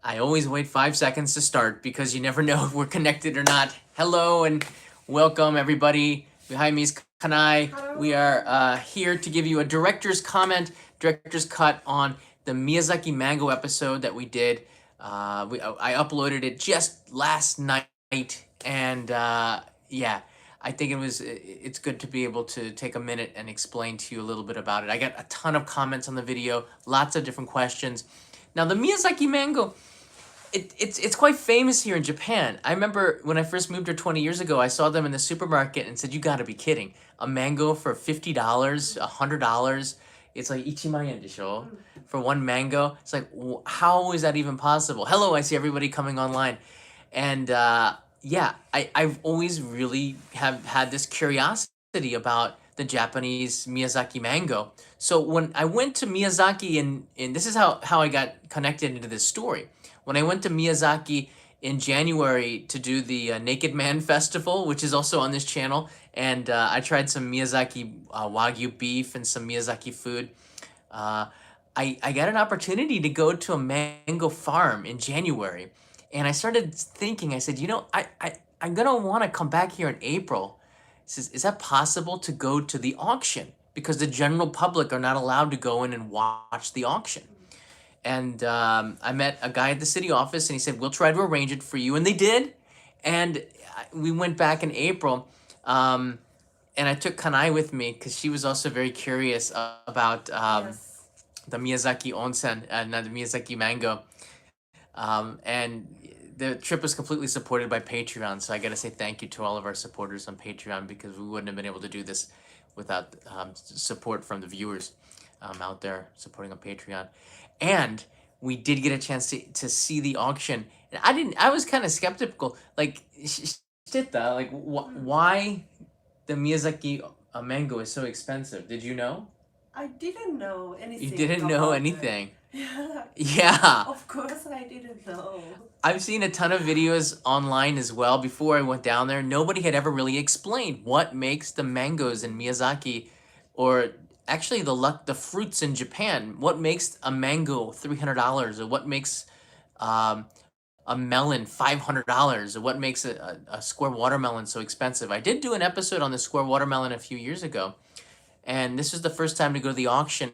I always wait 5 seconds to start because you never know if we're connected or not. Hello and welcome everybody. Behind me is Kanai. We are here to give you a director's director's cut on the Miyazaki Mango episode that we did. I uploaded it just last night, and yeah, I think it's good to be able to take a minute and explain to you a little bit about it. I got a ton of comments on the video, lots of different questions. Now the Miyazaki Mango, it's quite famous here in Japan. I remember when I first moved here 20 years ago, I saw them in the supermarket and said, "You got to be kidding! A mango for $50, $100? It's like ichimayen desho for one mango." It's like, how is that even possible? Hello, I see everybody coming online, and yeah, I've always really have had this curiosity about the Japanese Miyazaki mango. So when I went to Miyazaki, and this is how I got connected into this story. When I went to Miyazaki in January to do the Naked Man Festival, which is also on this channel, and I tried some Miyazaki Wagyu beef and some Miyazaki food. Uh, I got an opportunity to go to a mango farm in January, and I started thinking, I said, I'm gonna want to come back here in April. Says, is that possible to go to the auction? Because the general public are not allowed to go in and watch the auction. And I met a guy at the city office, and he said, "We'll try to arrange it for you," and they did. And we went back in April, and I took Kanai with me because she was also very curious about Yes. the Miyazaki onsen and the Miyazaki mango. And the trip was completely supported by Patreon, so I got to say thank you to all of our supporters on Patreon, because we wouldn't have been able to do this without support from the viewers out there supporting on Patreon. And we did get a chance to see the auction, and I was kind of skeptical, like, shita, like, why the Miyazaki mango is so expensive. Did you know? I didn't know You anything didn't know about it. anything. Yeah. Yeah. Of course I didn't know. I've seen a ton of videos online as well before I went down there. Nobody had ever really explained what makes the mangoes in Miyazaki, or actually the fruits in Japan. What makes a mango $300, or what makes um, a melon $500, or what makes a square watermelon so expensive. I did do an episode on the square watermelon a few years ago, and this was the first time to go to the auction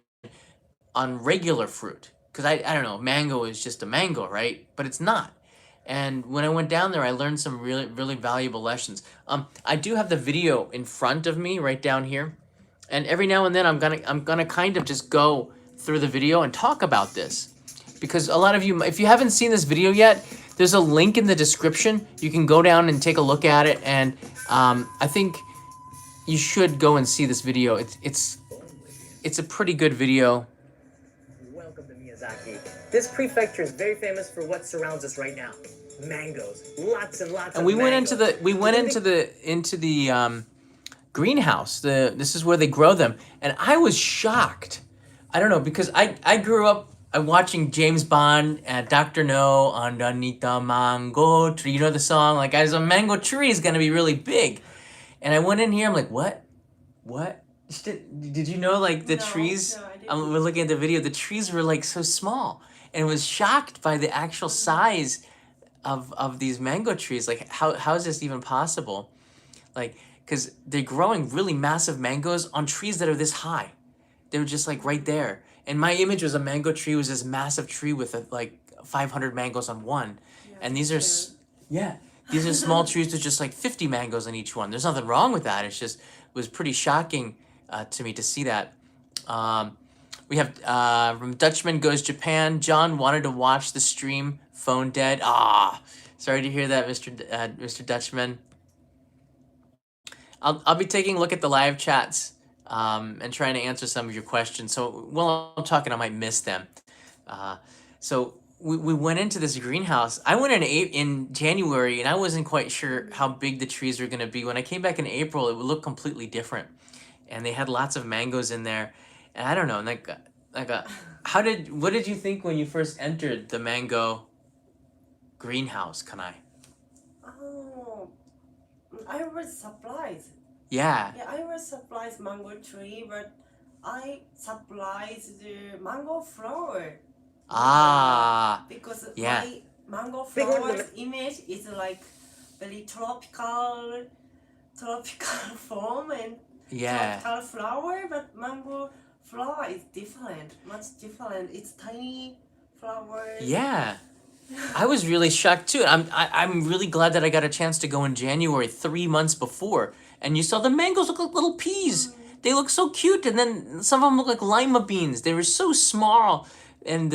on regular fruit, because I don't know, mango is just a mango, right? But it's not. And when I went down there, I learned some really valuable lessons. I do have the video in front of me right down here, and every now and then I'm gonna kind of just go through the video and talk about this, because a lot of you, if you haven't seen this video yet, there's a link in the description. You can go down and take a look at it, and I think you should go and see this video. It's a pretty good video. Welcome to Miyazaki. This prefecture is very famous for what surrounds us right now. Mangoes. Lots and lots of mangoes. And we went into the greenhouse. This is where they grow them. And I was shocked. I don't know, because I grew up watching James Bond, Dr. No, underneath the mango tree. You know the song? Like, as a mango tree is going to be really big. And I went in here, I'm like, what? What? Did you know, like, the trees? No, I We're didn't. looking at the video. The trees were like so small, and was shocked by the actual size of these mango trees. Like, how is this even possible? Like, because they're growing really massive mangoes on trees that are this high. They were just like right there. And my image was a mango tree was this massive tree with like 500 mangoes on one, Yeah, and me these are too. yeah, these are small trees with just like 50 mangoes on each one. There's nothing wrong with that. It's just, it was pretty shocking to me to see that. Um, we have from Dutchman Goes Japan. John wanted to watch the stream. Phone dead. Ah, sorry to hear that, Mr. Dutchman. I'll be taking a look at the live chats and trying to answer some of your questions. So while I'm talking, I might miss them. Uh, so we went into this greenhouse. I went in January, and I wasn't quite sure how big the trees were going to be. When I came back in April, it would look completely different, and they had lots of mangoes in there. And I don't know, like, what did you think when you first entered the mango greenhouse, Kanai? Oh, I was surprised. Yeah. Yeah, I was surprised mango tree, but I surprised the mango flower. Ah, Because yeah. my mango Big one. flowers image is like very tropical form and Yeah. tropical flower, but mango flower is different, much different. It's tiny flowers. Yeah. I was really shocked too. I'm really glad that I got a chance to go in January, 3 months before, and you saw the mangoes look like little peas. They look so cute, and then some of them look like lima beans. They were so small, and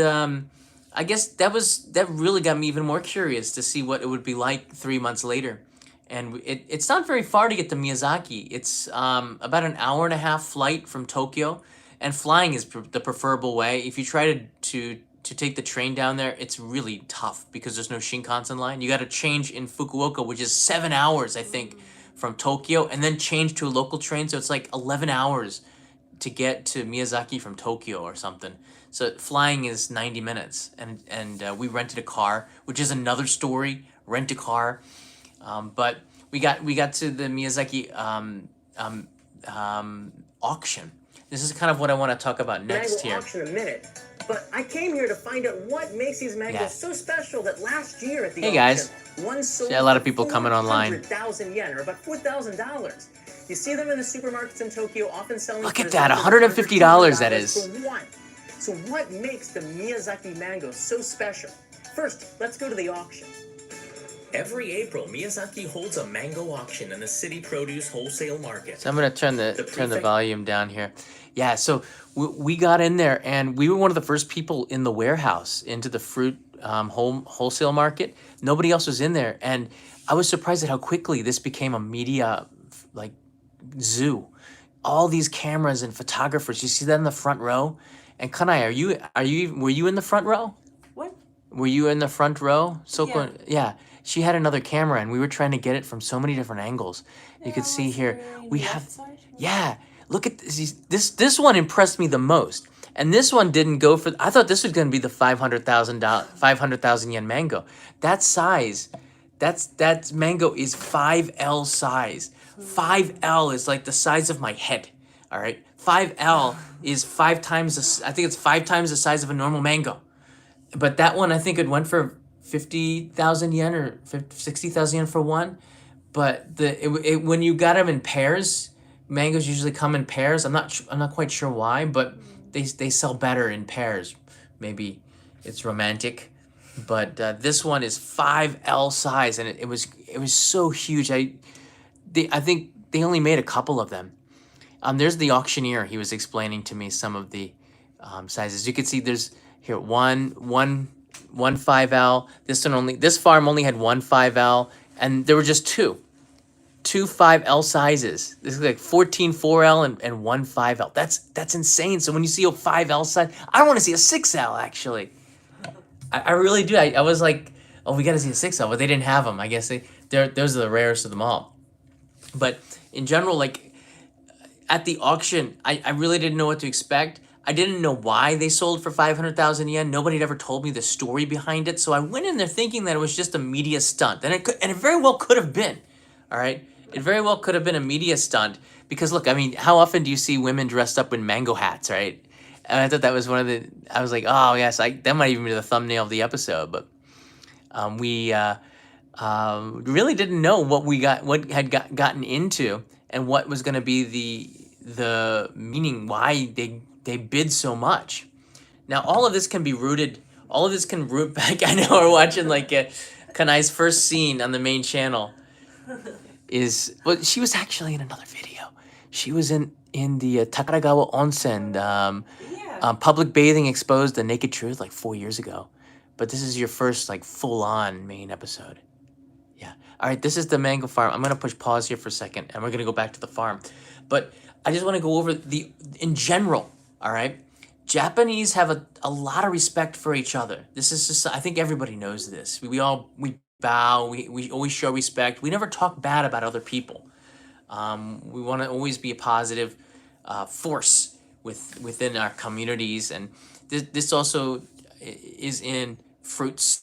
I guess that really got me even more curious to see what it would be like 3 months later. And it's not very far to get to Miyazaki. It's about an hour and a half flight from Tokyo, and flying is the preferable way. If you try to take the train down there, it's really tough because there's no Shinkansen line. You got to change in Fukuoka, which is 7 hours, I think, from Tokyo, and then change to a local train. So it's like 11 hours to get to Miyazaki from Tokyo or something. So flying is 90 minutes, and we rented a car, which is another story. Rent a car, but we got to the Miyazaki auction. This is kind of what I want to talk about next Mango here. auction in a minute. But I came here to find out what makes these mangoes Yeah. so special that last year at the Hey, auction, guys. one sold See a lot of for people coming online. 400,000 yen, or about $4,000. You see them in the supermarkets in Tokyo, often selling Look for at as that, much as $150 that $200 is. for one. So what makes the Miyazaki mango so special? First, let's go to the auction. Every April, Miyazaki holds a mango auction in the city produce wholesale market. So I'm gonna turn the volume down here. Yeah, so we got in there, and we were one of the first people in the warehouse into the fruit wholesale market. Nobody else was in there, and I was surprised at how quickly this became a media like zoo. All these cameras and photographers. You see that in the front row. And Kanai, were you in the front row? What? Were you in the front row? Yeah. Yeah. She had another camera, and we were trying to get it from so many different angles. You could see here we have. Yeah, look at this. This one impressed me the most, and this one didn't go for. I thought this was going to be the $500,000 yen mango. That size, that mango is 5L size. 5L is like the size of my head. All right, 5L is five times. I think it's 5 times the size of a normal mango. But that one, I think it went for 50,000 yen or 60,000 yen for one. But when you got them in pairs, mangoes usually come in pairs. I'm not quite sure why, but they sell better in pairs. Maybe it's romantic, but this one is 5L size, and it was so huge. I think they only made a couple of them. There's the auctioneer. He was explaining to me some of the sizes. You can see there's here one 5L. This farm only had one 5L, and there were just two 5L sizes. This is like 14 4L and one 5L. That's insane. So when you see a 5L size, I want to see a 6L actually. I really do. I was like, oh, we got to see a 6L, but they didn't have them. I guess those are the rarest of them all. But in general, like at the auction, I really didn't know what to expect. I didn't know why they sold for 500,000 yen. Nobody had ever told me the story behind it. So I went in there thinking that it was just a media stunt. And it very well could have been. All right? It very well could have been a media stunt. Because look, I mean, how often do you see women dressed up in mango hats, right? And I thought that was I was like, oh, yes, that might even be the thumbnail of the episode. But we really didn't know what had gotten into, and what was going to be the meaning, why they bid so much. Now all of this can root back. I know we're watching like Kanai's first scene on the main channel she was actually in another video. She was in the Takaragawa Onsen public bathing exposed the naked truth like 4 years ago. But this is your first like full-on main episode. Yeah. All right, this is the mango farm. I'm going to push pause here for a second, and we're going to go back to the farm. But I just want to go over in general, all right? Japanese have a lot of respect for each other. This is just, I think everybody knows this. We bow, we always show respect. We never talk bad about other people. We want to always be a positive force within our communities. And this also is in fruits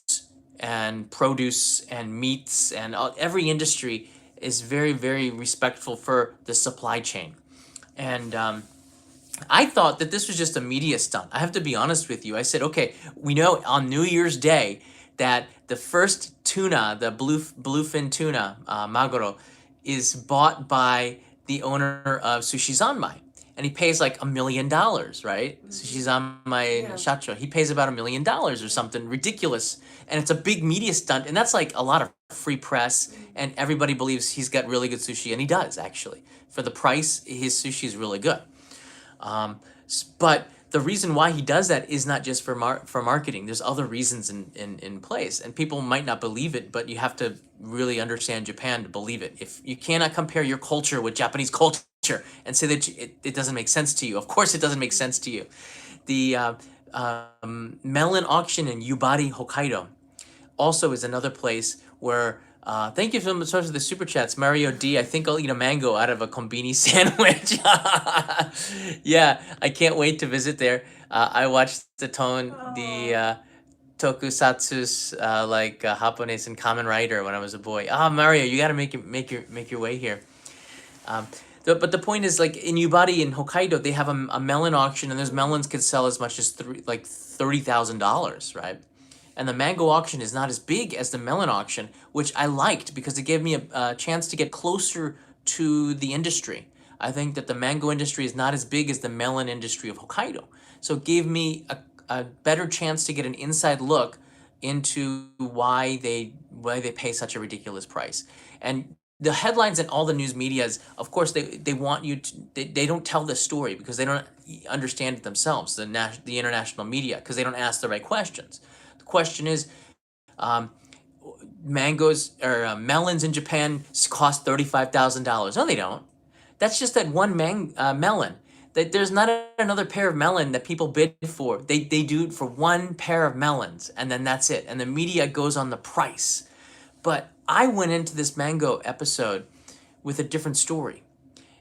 and produce and meats, and every industry is very, very respectful for the supply chain. And I thought that this was just a media stunt. I have to be honest with you. I said, okay, we know on New Year's Day that the first tuna, the bluefin tuna, maguro, is bought by the owner of Sushi Zanmai. And he pays like $1 million, right? Sushi Zanmai Yeah. Shacho. He pays about $1 million or something ridiculous. And it's a big media stunt. And that's like a lot of free press. And everybody believes he's got really good sushi. And he does, actually. For the price, his sushi is really good. But the reason why he does that is not just for marketing. There's other reasons in place, and people might not believe it, but you have to really understand Japan to believe it. If you cannot compare your culture with Japanese culture and say that it doesn't make sense to you, of course it doesn't make sense to you. The melon auction in Yubari, Hokkaido, also is another place where thank you so much for the super chats. Mario D, I think I'll eat a mango out of a kombini sandwich. Yeah, I can't wait to visit there. I watched the tokusatsu's Japanese and Kamen Rider when I was a boy. Mario, you got to make your way here. But the point is, like in Yubari in Hokkaido, they have a melon auction, and those melons could sell as much as $30,000, right? And the mango auction is not as big as the melon auction, which I liked because it gave me a chance to get closer to the industry. I think that the mango industry is not as big as the melon industry of Hokkaido. So it gave me a better chance to get an inside look into why they pay such a ridiculous price. And the headlines and all the news medias, of course, they want you to, they don't tell the story because they don't understand it themselves, the international media, because they don't ask the right questions. The question is, mangoes or melons in Japan cost $35,000. No, they don't. That's just that one melon. There's not another pair of melon that people bid for. They do it for one pair of melons, and then that's it. And the media goes on the price. But I went into this mango episode with a different story.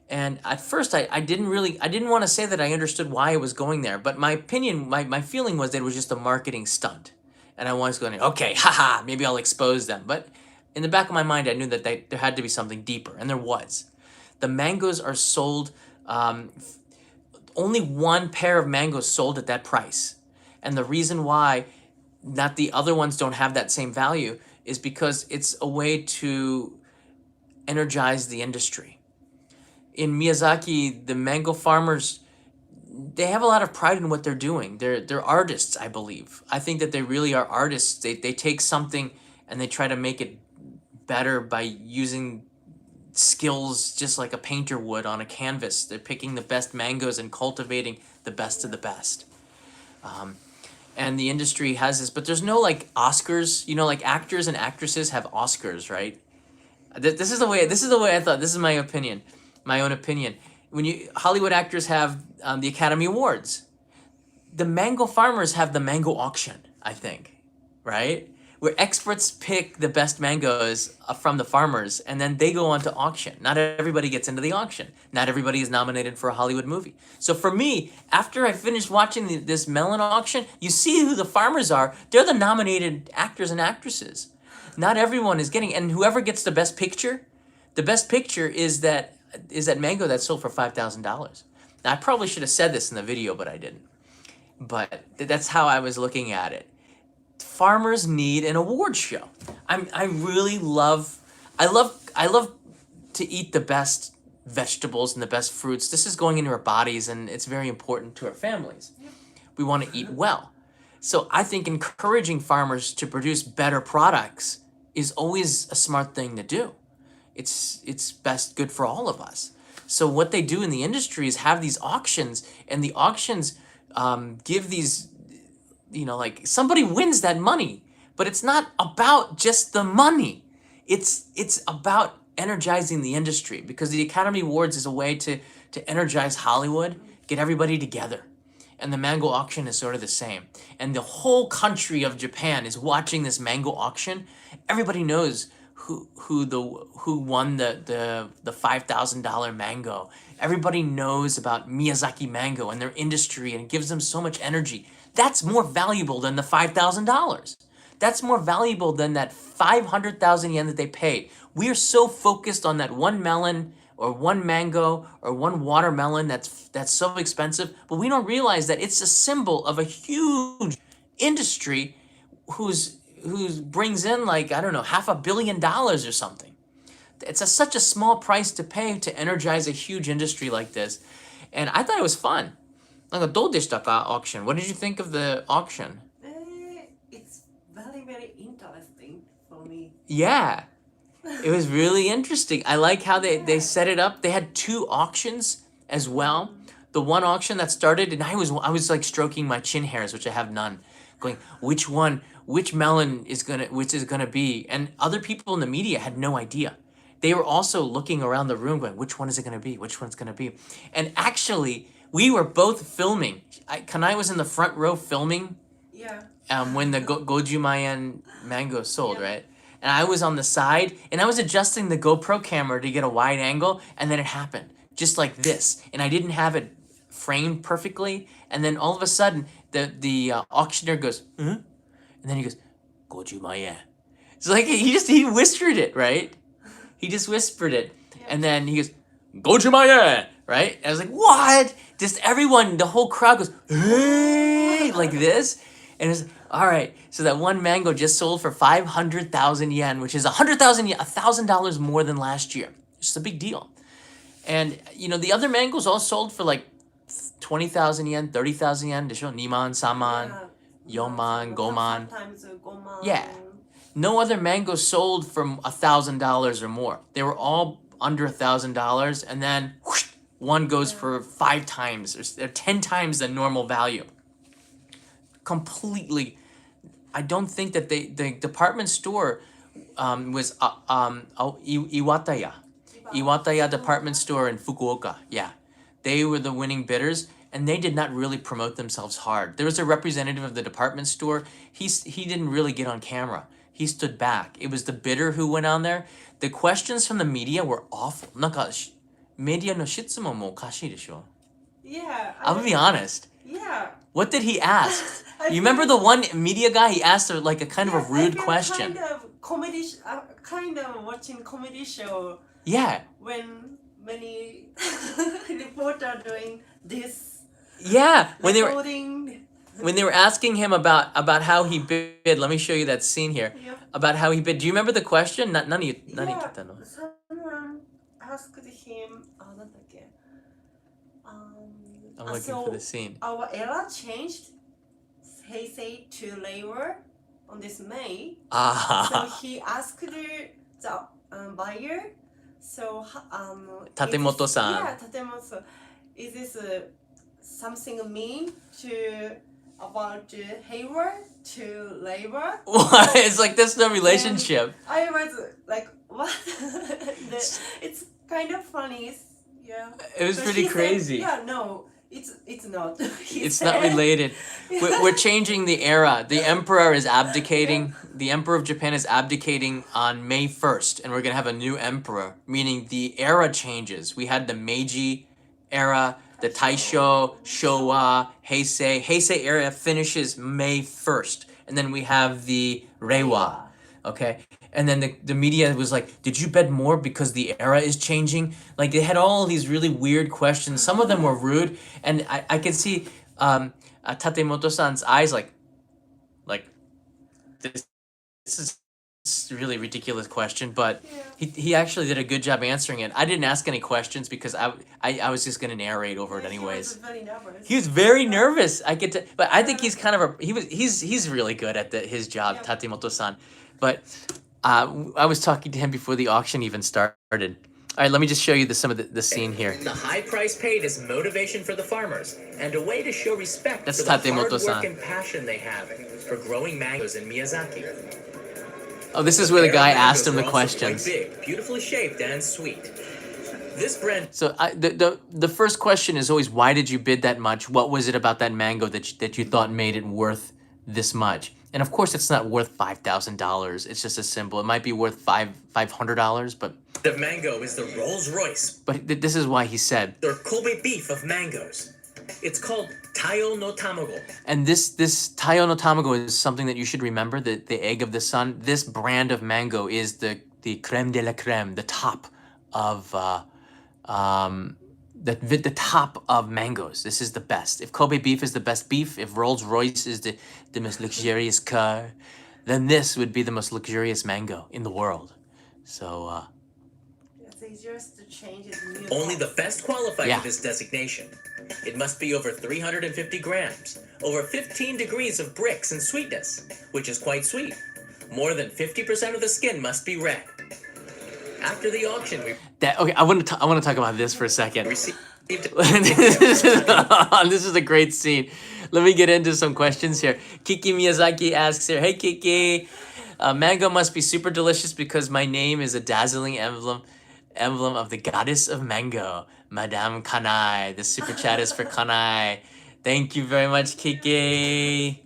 And at first, I didn't want to say that I understood why I was going there. But my opinion, my feeling was that it was just a marketing stunt. And I was going, okay, haha, maybe I'll expose them. But in the back of my mind, I knew that there had to be something deeper, and there was. The mangoes are sold, only one pair of mangoes sold at that price. And the reason why not the other ones don't have that same value is because it's a way to energize the industry. In Miyazaki, the mango farmers, they have a lot of pride in what they're doing. They're artists, I believe. I think that they really are artists. They take something and they try to make it better by using skills just like a painter would on a canvas. They're picking the best mangoes and cultivating the best of the best. And the industry has this, but there's no like Oscars, like actors and actresses have Oscars, right? This is the way I thought. This is my opinion, my own opinion. When Hollywood actors have the Academy Awards, the mango farmers have the mango auction, I think, right? Where experts pick the best mangoes from the farmers, and then they go on to auction. Not everybody gets into the auction. Not everybody is nominated for a Hollywood movie. So for me, after I finished watching this melon auction, you see who the farmers are. They're the nominated actors and actresses. Not everyone is getting, and whoever gets the best picture is that mango that sold for $5,000. Now, I probably should have said this in the video, but I didn't. But that's how I was looking at it. Farmers need an award show. I love to eat the best vegetables and the best fruits. This is going into our bodies, and it's very important to our families. We want to eat well. So I think encouraging farmers to produce better products is always a smart thing to do. It's best good for all of us. So what they do in the industry is have these auctions, and the auctions give these, like somebody wins that money, but it's not about just the money. It's about energizing the industry, because the Academy Awards is a way to energize Hollywood, get everybody together. And the mango auction is sort of the same. And the whole country of Japan is watching this mango auction. Everybody knows who won the $5,000 mango. Everybody knows about Miyazaki Mango and their industry, and it gives them so much energy. That's more valuable than the $5,000. That's more valuable than that 500,000 yen that they paid. We are so focused on that one melon or one mango or one watermelon that's so expensive, but we don't realize that it's a symbol of a huge industry who's brings in like, I don't know, $500 million or something. It's such a small price to pay to energize a huge industry like this. And I thought it was fun. なんかどうでしたか auction? What did you think of the auction? It's very, very interesting for me. Yeah, it was really interesting. I like how they set it up. They had 2 auctions as well. The one auction that started, and I was like stroking my chin hairs, which I have none, going, which melon which is gonna be? And other people in the media had no idea. They were also looking around the room, going, which one is it gonna be? Which one's gonna be? And actually, we were both filming. Kanai was in the front row filming. Yeah. When the Gojumayan mango sold, Yeah. right? And I was on the side, and I was adjusting the GoPro camera to get a wide angle, and then it happened, just like this. And I didn't have it framed perfectly, and then all of a sudden, the auctioneer goes, huh? And then he goes, Gojumayan. It's like he whispered it, right? He just whispered it, and then he goes, Gojumayan, right? And I was like, what? Just everyone, the whole crowd goes, hey, like this. And it's all right. So that one mango just sold for 500,000 yen, which is 100,000 yen, $1,000 more than last year. It's a big deal. And the other mangoes all sold for like 20,000 yen, 30,000 yen. Niman, saman, yoman, goman. Sometimes goman. Yeah. No other mango sold for $1,000 or more. They were all under $1,000, and then whoosh, one goes for 5 times or 10 times the normal value. Completely. I don't think that the department store was Iwataya department store in Fukuoka. Yeah, they were the winning bidders, and they did not really promote themselves hard. There was a representative of the department store. He didn't really get on camera. He stood back. It was the bidder who went on there. The questions from the media were awful. メディアの質問もおかしいでしょ? Yeah. I'll be honest. Yeah. What did he ask? You remember the one media guy? He asked her like a kind of a rude I feel question. Kind of watching comedy show Yeah. when many reporter doing this. Yeah. When Recording. they were asking him about how he bid. Let me show you that scene here. Yeah. About how he bid. Do you remember the question? 何言ったの? Someone asked him. なんだっけ? I'm looking for the scene. Our era changed. He said to labor on this May. So he asked the buyer. So Tatemoto-san. Yeah, Tatemoto. Is this something mean to about Hayward to labor? What? It's like there's no relationship. I was like, what? It's kind of funny. Yeah. It was But pretty he said, crazy. yeah, no, it's not. It's not related. We're changing the era. The emperor is abdicating. The emperor of Japan is abdicating on May 1st, and we're going to have a new emperor, meaning the era changes. We had the Meiji era, the Taisho, Showa, Heisei. Heisei era finishes May 1st, and then we have the Reiwa, okay? And then the media was like, did you bet more because the era is changing? Like, they had all these really weird questions. Some of them were rude, and I could see Tatemoto-san's eyes like this is a really ridiculous question, but he actually did a good job answering it. I didn't ask any questions because I was just going to narrate over it anyways. He was very nervous. He was very nervous. But I think he's kind of he's really good at his job, Yeah. Tatemoto-san. But I was talking to him before the auction even started. All right, let me just show you some of the scene here. The high price paid is motivation for the farmers and a way to show respect That's for the hard Tatemoto-san. work and passion they have for growing mangoes in Miyazaki. Oh, this is where the guy Their asked him the mangoes are also questions. quite big, beautifully shaped and sweet. This brand So the first question is always, why did you bid that much? What was it about that mango that you thought made it worth this much? And of course, it's not worth $5,000. It's just a symbol. It might be worth $500, but of mango is the Rolls Royce, this is why he said. or Kobe beef of mangoes. It's called Tayo no Tamago. And this Tayo no Tamago is something that you should remember. The egg of the sun. This brand of mango is the creme de la creme, the top of the top of mangoes. This is the best. If Kobe beef is the best beef, if Rolls Royce is the most luxurious car, then this would be the most luxurious mango in the world. So, It's just to change it. Only the best qualify Yeah. for this designation. It must be over 350 grams, over 15 degrees of bricks and sweetness, which is quite sweet. More than 50% of the skin must be red. After the auction, we okay, I want to talk about this for a second. received This is a great scene. Let me get into some questions here. Kiki Miyazaki asks here, hey Kiki, mango must be super delicious because my name is a dazzling emblem of the goddess of mango, Madame Kanai. The super chat is for Kanai. Thank you very much, Kiki.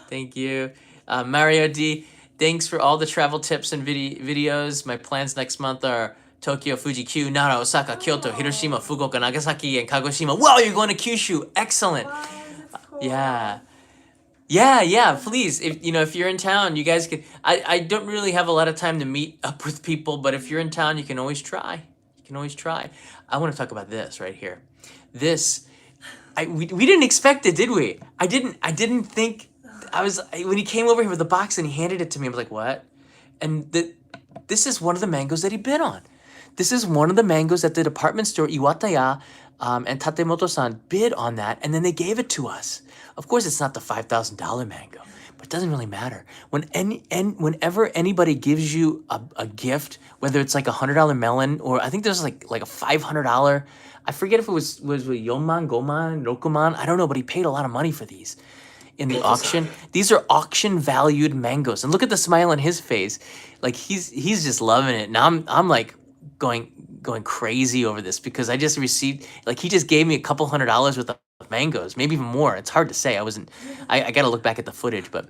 Thank you. Mario D, thanks for all the travel tips and videos. My plans next month are Tokyo, Fuji Q, Nara, Osaka, Kyoto, Hiroshima, Fukuoka, Nagasaki, and Kagoshima. Wow, you're going to Kyushu. Excellent. Wow, that's cool. Yeah, please. If you're in town, you guys could. I don't really have a lot of time to meet up with people, but if you're in town, you can always try. I want to talk about this right here. This, we didn't expect it, did we? I didn't think. When he came over here with the box and he handed it to me, I was like, what? And this is one of the mangoes that he bid on. This is one of the mangoes at the department store, Iwataya, and Tatemoto-san bid on that, and then they gave it to us. Of course, it's not the $5,000 mango, but it doesn't really matter. Whenever anybody gives you a gift, whether it's like $100 melon, or I think there's like a $500, I forget if it was Yonman, Goman, Rokuman, I don't know, but he paid a lot of money for these in the auction. These are auction valued mangoes, and look at the smile on his face, like he's just loving it. And I'm like going crazy over this because I just received, like, he just gave me a couple $100 worth of mangoes, maybe even more. It's hard to say. I gotta look back at the footage, but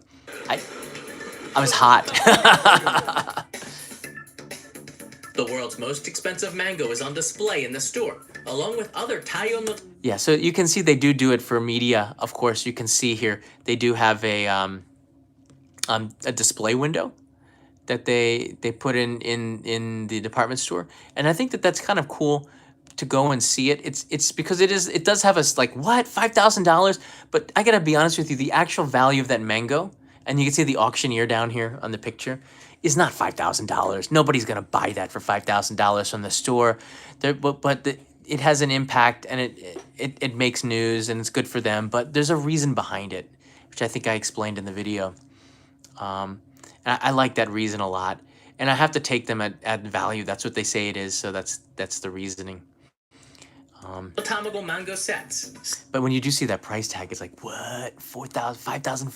I was hot. The world's most expensive mango is on display in the store, along with other Taiyo no. Yeah, so you can see they do it for media. Of course, you can see here they do have a display window that they put in the department store, and I think that's kind of cool to go and see it. It's because it does have us like, what, $5,000, but I gotta be honest with you, the actual value of that mango, and you can see the auctioneer down here on the picture, is not $5,000. Nobody's gonna buy that for $5,000 from the store. It has an impact, and it makes news, and it's good for them. But there's a reason behind it, which I think I explained in the video. And I like that reason a lot, and I have to take them at value. That's what they say it is, so that's the reasoning. Tamago mango sets. But when you do see that price tag, it's like, what? 540,000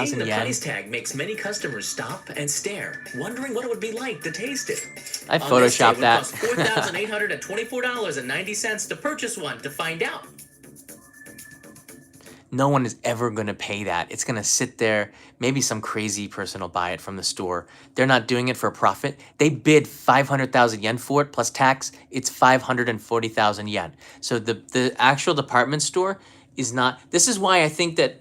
Seeing the yen? price tag makes many customers stop and stare, wondering what it would be like to taste it. I photoshopped that. It would cost $4,824.90 to purchase one to find out. No one is ever going to pay that. It's going to sit there. Maybe some crazy person will buy it from the store. They're not doing it for a profit. They bid 500,000 yen for it plus tax. It's 540,000 yen. So the actual department store is not. This is why I think a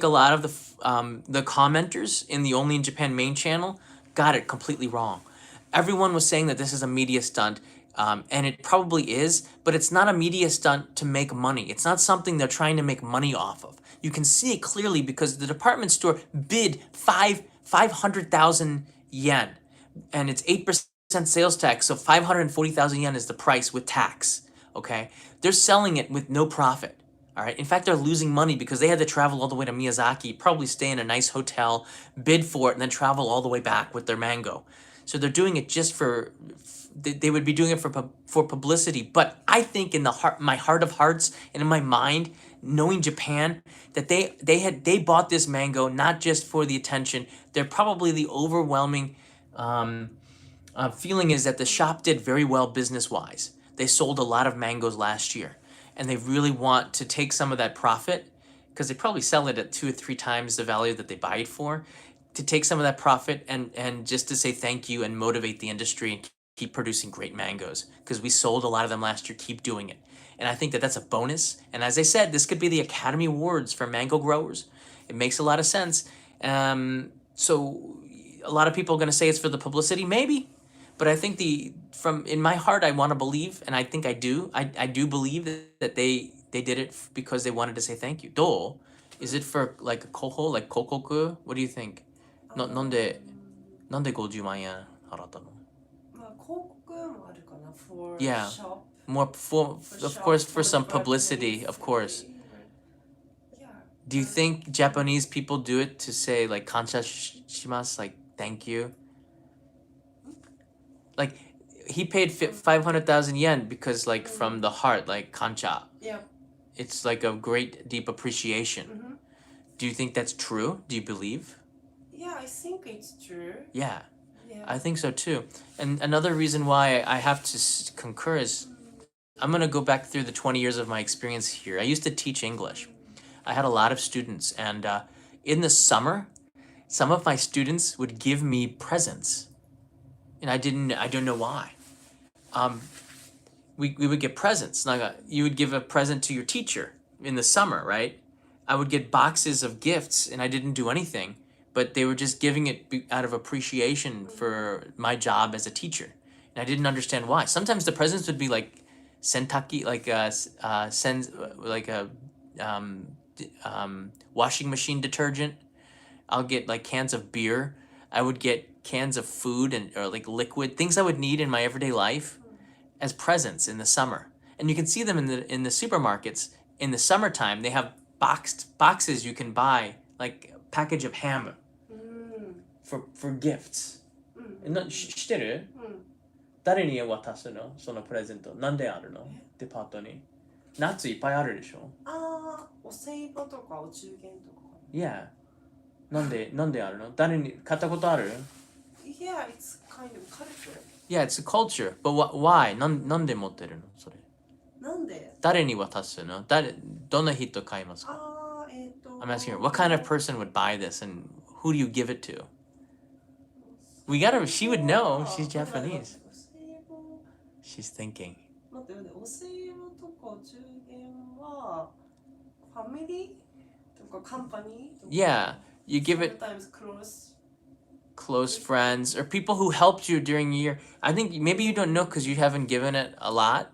lot of the commenters in the Only in Japan main channel got it completely wrong. Everyone was saying that this is a media stunt. And it probably is, but it's not a media stunt to make money. It's not something they're trying to make money off of. You can see it clearly because the department store bid 500,000 yen, and it's 8% sales tax, so 540,000 yen is the price with tax, okay? They're selling it with no profit, all right? In fact, they're losing money because they had to travel all the way to Miyazaki, probably stay in a nice hotel, bid for it, and then travel all the way back with their mango. So they're doing it just they would be doing it for publicity. But I think in my heart of hearts and in my mind, knowing Japan, that they bought this mango not just for the attention. They're probably the overwhelming feeling is that the shop did very well business-wise. They sold a lot of mangoes last year, and they really want to take some of that profit because they probably sell it at 2 or 3 times the value that they buy it for, to take some of that profit and just to say thank you and motivate the industry and keep producing great mangoes because we sold a lot of them last year. Keep doing it. And I think that's a bonus. And as I said, this could be the Academy Awards for mango growers. It makes a lot of sense. So a lot of people are going to say it's for the publicity, maybe. But I think in my heart, I want to believe, and I think I do. I do believe that they did it because they wanted to say thank you. Do? Is it for like a koho, like kokoku? What do you think? No, なんで50万円払ったの? まあ広告もあるかな for Yeah. shop. More for, For of shop, course, for for some the publicity, of course. Yeah. Do you think Japanese people do it to say like kansha shimasu, like thank you? Like he paid 500,000 yen because like from the heart, like kansha. Yeah. It's like a great deep appreciation. Mm-hmm. Do you think that's true? Do you believe? Yeah, I think it's true. Yeah, Yeah. I think so too. And another reason why I have to concur is I'm going to go back through the 20 years of my experience here. I used to teach English. I had a lot of students, and in the summer, some of my students would give me presents, and I don't know why. We would get presents. You would give a present to your teacher in the summer, right? I would get boxes of gifts, and I didn't do anything, but they were just giving it out of appreciation for my job as a teacher, and I didn't understand why. Sometimes the presents would be like sentaki, like a washing machine detergent. I'll get like cans of beer. I would get cans of food or like liquid things I would need in my everyday life as presents in the summer. And you can see them in the supermarkets in the summertime. They have boxes you can buy, like a package of ham for gifts. 知ってる? 誰に渡すのそのプレゼント。なんであるのデパートに。夏いっぱいあるでしょああ、お歳暮とかお中元とか。Yeah. なんであるの誰に買ったことある Yeah, it's kind of culture. Yeah, it's a culture. But why? なんで持ってるのそれ。なんで誰に渡すのどんな人買いますか I'm asking her, what kind of person would buy this and who do you give it to? She would know. She's Japanese. She's thinking. 待って、お歳暮とかお中元はファミリーとかカンパニーとか Yeah, you give it sometimes close friends or people who helped you during your year. I think maybe you don't know because you haven't given it a lot.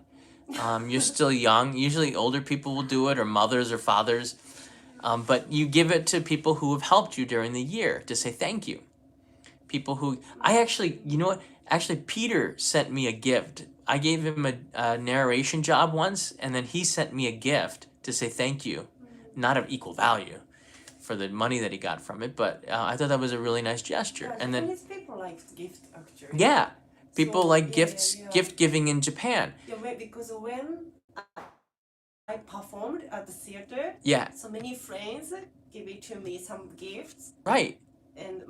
You're still young. Usually older people will do it or mothers or fathers. But you give it to people who have helped you during the year to say thank you. People who you know what? Actually, Peter sent me a gift. I gave him a narration job once, and then he sent me a gift to say thank you, not of equal value for the money that he got from it, but I thought that was a really nice gesture. Yeah, and then people like gift actually. Yeah, people So, like yeah, gifts, yeah. gift giving in Japan. Yeah, because when I performed at the theater, Yeah, so many friends give it to me some gifts. right. And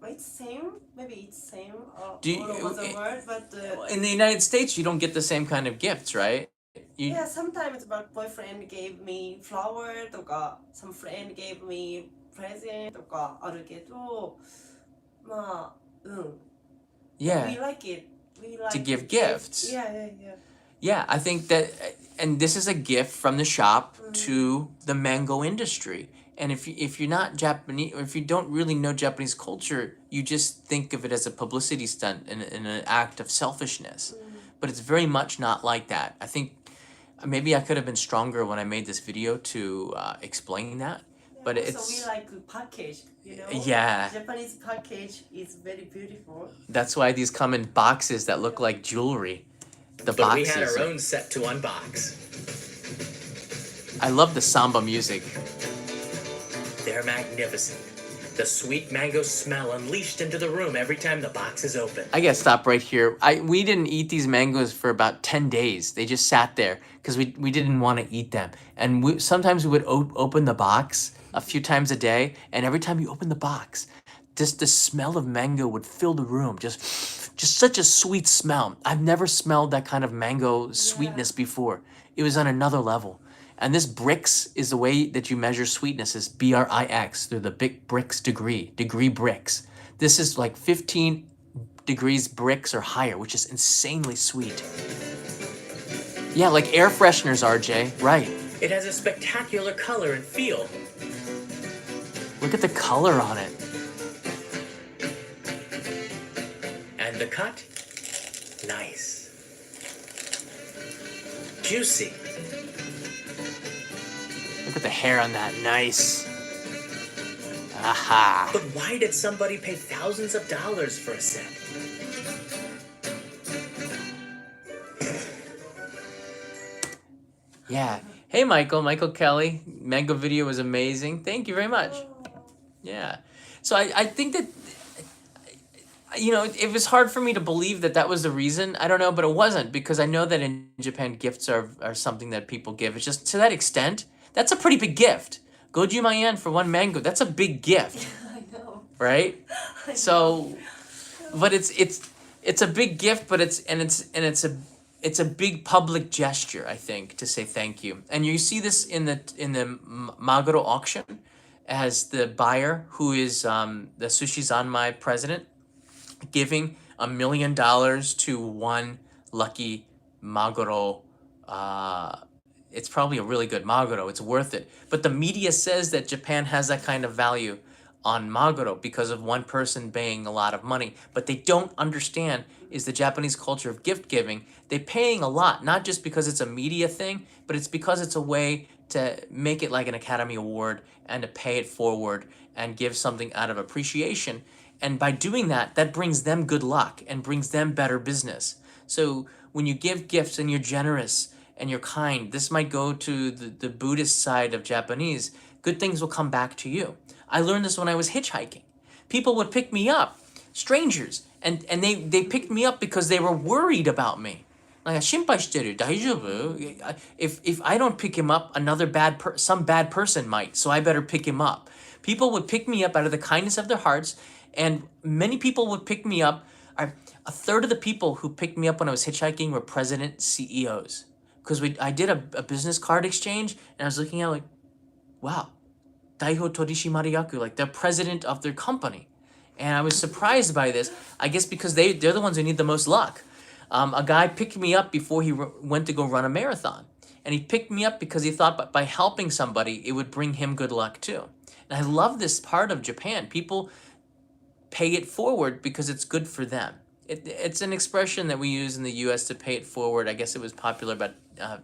it's same. Maybe it's same Do you- all over the world, but In the United States, you don't get the same kind of gifts, right? yeah, sometimes my boyfriend gave me flower とか some friend gave me present とかあるけど、まあ、Yeah. We like it. We like To give it. gifts. Yeah. I think that, and this is a gift from the shop to the mango industry. And if you're not Japanese, or if you don't really know Japanese culture, you just think of it as a publicity stunt and an act of selfishness. But it's very much not like that. I think maybe I could have been stronger when I made this video to explain that. But also, it's we like the package, you know. Yeah. Japanese package is very beautiful. That's why these come in boxes that look like jewelry. The But we boxes. had our own set to unbox. I love the samba music. They're magnificent. The sweet mango smell unleashed into the room every time the box is opened. I gotta stop right here. We didn't eat these mangoes for about 10 days. They just sat there because we didn't want to eat them. And sometimes we would open the box a few times a day, and every time you open the box, just the smell of mango would fill the room. Just such a sweet smell. I've never smelled that kind of mango sweetness before. It was on another level. And this brix is the way that you measure sweetness, is BRIX, through the big brix degree brix. This is like 15 degrees brix or higher, which is insanely sweet. Yeah, like air fresheners, RJ, right. It has a spectacular color and feel. Look at the color on it. And the cut Nice. Juicy. Look at the hair on that. Nice. Aha. But why did somebody pay thousands of dollars for a set? Yeah. Hey, Michael Kelly. Mango video was amazing. Thank you very much. Yeah. So I think that, you know, it was hard for me to believe that that was the reason. I don't know, but it wasn't, because I know that in Japan, gifts are something that people give. It's just to that extent, that's a pretty big gift. Goju yen for one mango. That's a big gift, I know. right? I know. So, but it's a big gift, but it's a big public gesture, I think, to say thank you. And you see this in the Maguro auction, as the buyer, who is the Sushi Zanmai president, giving $1 million to one lucky Maguro. It's probably a really good Maguro. It's worth it. But the media says that Japan has that kind of value on Maguro because of one person paying a lot of money. But they don't understand is the Japanese culture of gift giving. They're paying a lot, not just because it's a media thing, but it's because it's a way to make it like an Academy Award and to pay it forward and give something out of appreciation. And by doing that, that brings them good luck and brings them better business. So when you give gifts and you're generous and you're kind, this might go to the Buddhist side of Japanese, good things will come back to you. I learned this when I was hitchhiking. People would pick me up, strangers, and they picked me up because they were worried about me. Like, 心配してる, 大丈夫? If I don't pick him up, some bad person might, so I better pick him up. People would pick me up out of the kindness of their hearts, and many people would pick me up. A third of the people who picked me up when I was hitchhiking were president CEOs. Because I did a business card exchange, and I was looking at like, wow, Daiho Torishimariyaku, like they're president of their company. And I was surprised by this, I guess because they're the ones who need the most luck. A guy picked me up before he went to go run a marathon. And he picked me up because he thought by helping somebody, it would bring him good luck too. And I love this part of Japan. People pay it forward because it's good for them. It's an expression that we use in the US to pay it forward. I guess it was popular about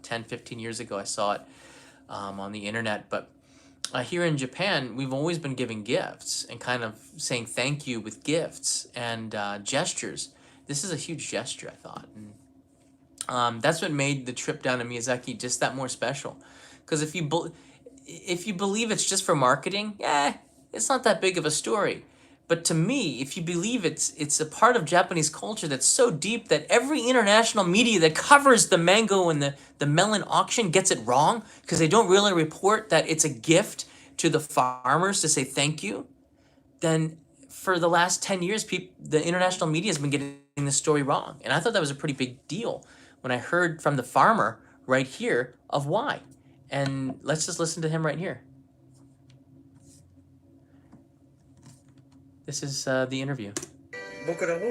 10, 15 years ago. I saw it on the internet. But here in Japan, we've always been giving gifts and kind of saying thank you with gifts and gestures. This is a huge gesture, I thought. And that's what made the trip down to Miyazaki just that more special. Because if you believe it's just for marketing, it's not that big of a story. But to me, if you believe it's a part of Japanese culture that's so deep that every international media that covers the mango and the melon auction gets it wrong because they don't really report that it's a gift to the farmers to say thank you, then for the last 10 years, the international media has been getting this story wrong. And I thought that was a pretty big deal when I heard from the farmer right here of why. And let's just listen to him right here. This is the interview. 僕らの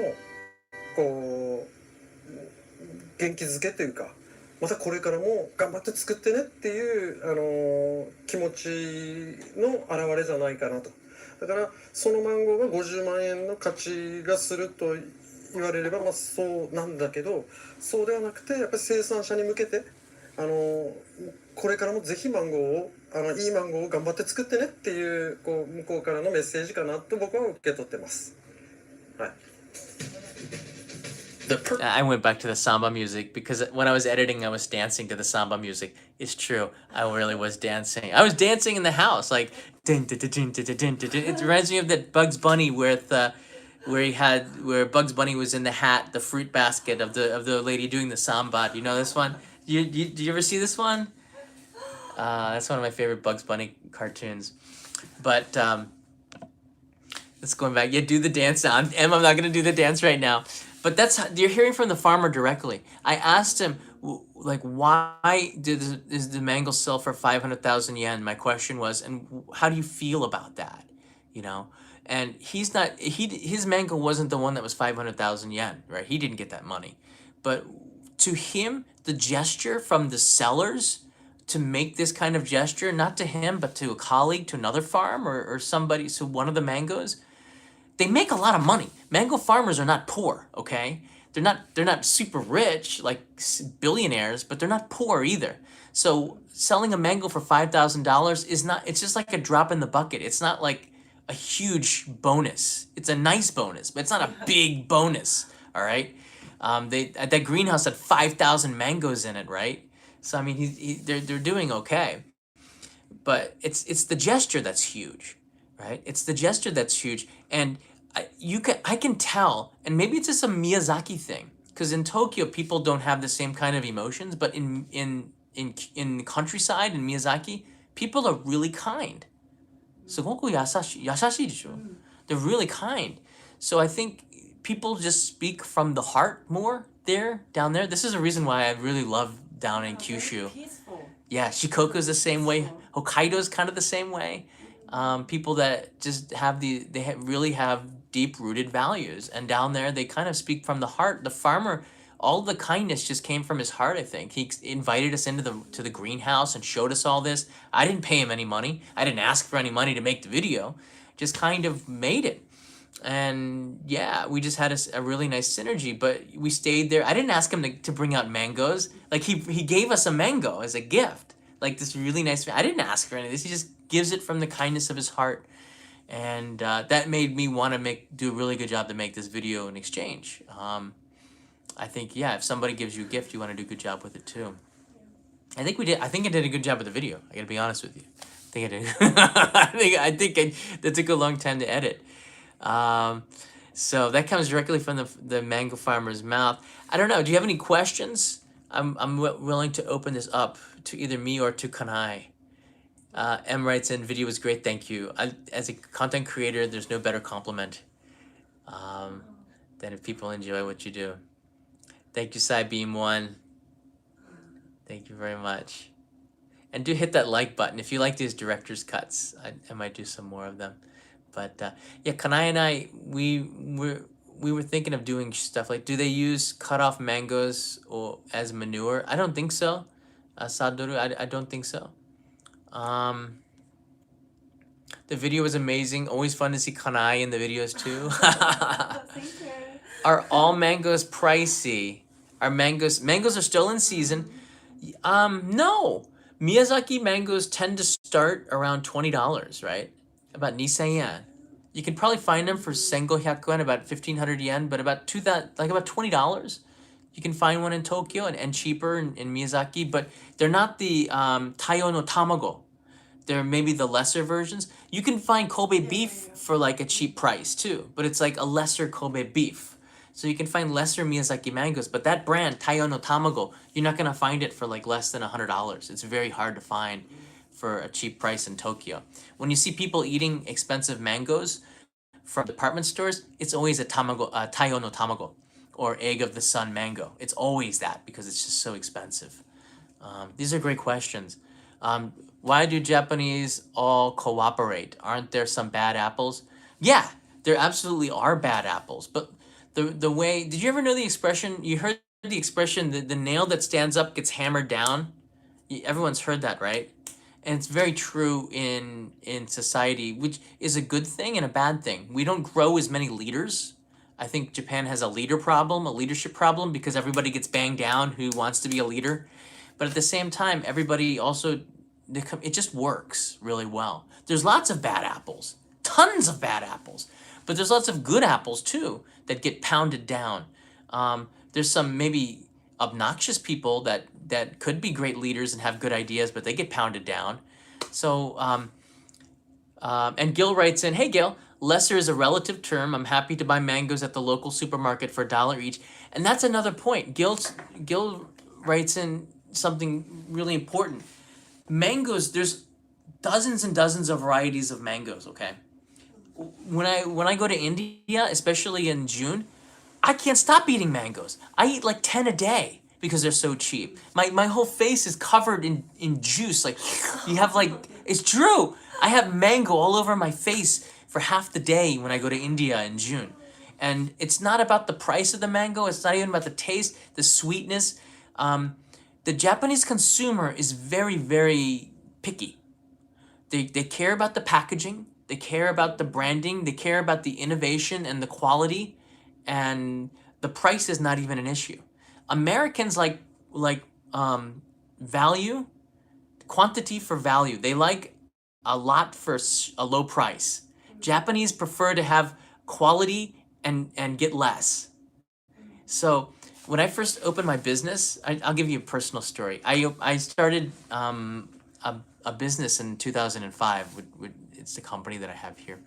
こう元気づけというか、またこれからも頑張って作ってねっていう気持ちの表れじゃないかなと。だからそのマンゴーが50万円の価値がすると言われればそうなんだけど、そうではなくてやっぱり生産者に向けてこれからもぜひマンゴーをいいマンゴーを頑張って作ってねっていうこう向こうからのメッセージかなと僕は受け取ってます。はい。I went back to the samba music because when I was editing, I was dancing to the samba music. It's true. I really was dancing. I was dancing in the house, like din, din, din, din, din, din, din, din. It reminds me of that Bugs Bunny where Bugs Bunny was in the hat, the fruit basket of the lady doing the samba. Do you know this one? Do you ever see this one? That's one of my favorite Bugs Bunny cartoons. But let's going back. Yeah, do the dance now. I'm not going to do the dance right now. But you're hearing from the farmer directly. I asked him, like, why is the mango sell for 500,000 yen? My question was, and how do you feel about that? You know, and his mango wasn't the one that was 500,000 yen, right? He didn't get that money, but to him, the gesture from the sellers to make this kind of gesture, not to him, but to a colleague, to another farm or somebody, so one of the mangoes, they make a lot of money. Mango farmers are not poor, okay? they're not super rich like billionaires, but they're not poor either. So selling a mango for $5,000 is not, it's just like a drop in the bucket. It's not like a huge bonus. It's a nice bonus, but it's not a big bonus. All right. They at that greenhouse had 5,000 mangoes in it, right? So I mean, they're doing okay, but it's the gesture that's huge, right? It's the gesture that's huge, and I can tell, and maybe it's just a Miyazaki thing, because in Tokyo people don't have the same kind of emotions, but in the countryside in Miyazaki, people are really kind. すごく優しいでしょ? They're really kind. So I think people just speak from the heart more down there. This is a reason why I really love down in Kyushu. Peaceful. Yeah, Shikoku's the same way. Hokkaido's kind of the same way. People that just have really have deep-rooted values. And down there, they kind of speak from the heart. The farmer, all the kindness just came from his heart, I think. He invited us into the greenhouse and showed us all this. I didn't pay him any money. I didn't ask for any money to make the video. Just kind of made it. And yeah, we just had a really nice synergy, but we stayed there. I didn't ask him to bring out mangoes. Like he gave us a mango as a gift. Like this really nice, I didn't ask for any of this. He just gives it from the kindness of his heart. And that made me want to do a really good job to make this video in exchange. I think, yeah, if somebody gives you a gift, you want to do a good job with it too. I think I did a good job with the video. I gotta be honest with you. I think I did. I think that took a long time to edit. So that comes directly from the mango farmer's mouth. I don't know. Do you have any questions? I'm willing to open this up to either me or to Kanai. M writes in, video was great, thank you. As a content creator, there's no better compliment than if people enjoy what you do. Thank you, Cybeam1. Thank you very much. And do hit that like button. If you like these director's cuts, I might do some more of them. But yeah, Kanai and I, we were thinking of doing stuff like, do they use cut off mangoes or as manure? I don't think so. Sadoru, I don't think so. The video was amazing. Always fun to see Kanai in the videos too. Thank you. Are all mangoes pricey? Are mangoes are still in season? No. Miyazaki mangoes tend to start around $20, right? About 2,000 yen. You can probably find them for 1,500 yen, about 1,500 yen, but about $20. You can find one in Tokyo and cheaper in Miyazaki, but they're not the Taiyo no Tamago. They're maybe the lesser versions. You can find Kobe beef for like a cheap price too, but it's like a lesser Kobe beef. So you can find lesser Miyazaki mangoes, but that brand, Taiyo no Tamago, you're not gonna find it for like less than $100. It's very hard to find for a cheap price in Tokyo. When you see people eating expensive mangoes from department stores, it's always a Taiyo no Tamago, or egg of the sun mango. It's always that because it's just so expensive. These are great questions. Why do Japanese all cooperate? Aren't there some bad apples? Yeah, there absolutely are bad apples, but the way, did you ever know the expression, you heard the expression, the nail that stands up gets hammered down? Everyone's heard that, right? And it's very true in society, which is a good thing and a bad thing. We don't grow as many leaders. I think Japan has a leadership problem, because everybody gets banged down who wants to be a leader. But at the same time, everybody also, it just works really well. There's lots of bad apples, tons of bad apples, but there's lots of good apples too that get pounded down. There's some maybe obnoxious people that could be great leaders and have good ideas, but they get pounded down. So, and Gil writes in, hey Gil, lesser is a relative term. I'm happy to buy mangoes at the local supermarket for $1 each. And that's another point. Gil writes in something really important. Mangoes, there's dozens and dozens of varieties of mangoes, okay? When I go to India, especially in June, I can't stop eating mangoes. I eat like 10 a day because they're so cheap. My whole face is covered in juice. Like, you have like, it's true. I have mango all over my face for half the day when I go to India in June. And it's not about the price of the mango. It's not even about the taste, the sweetness. The Japanese consumer is very, very picky. They care about the packaging. They care about the branding. They care about the innovation and the quality. And the price is not even an issue. Americans like value, quantity for value. They like a lot for a low price. Japanese prefer to have quality and get less. So when I first opened my business, I'll give you a personal story. I started a business in 2005. It's the company that I have here.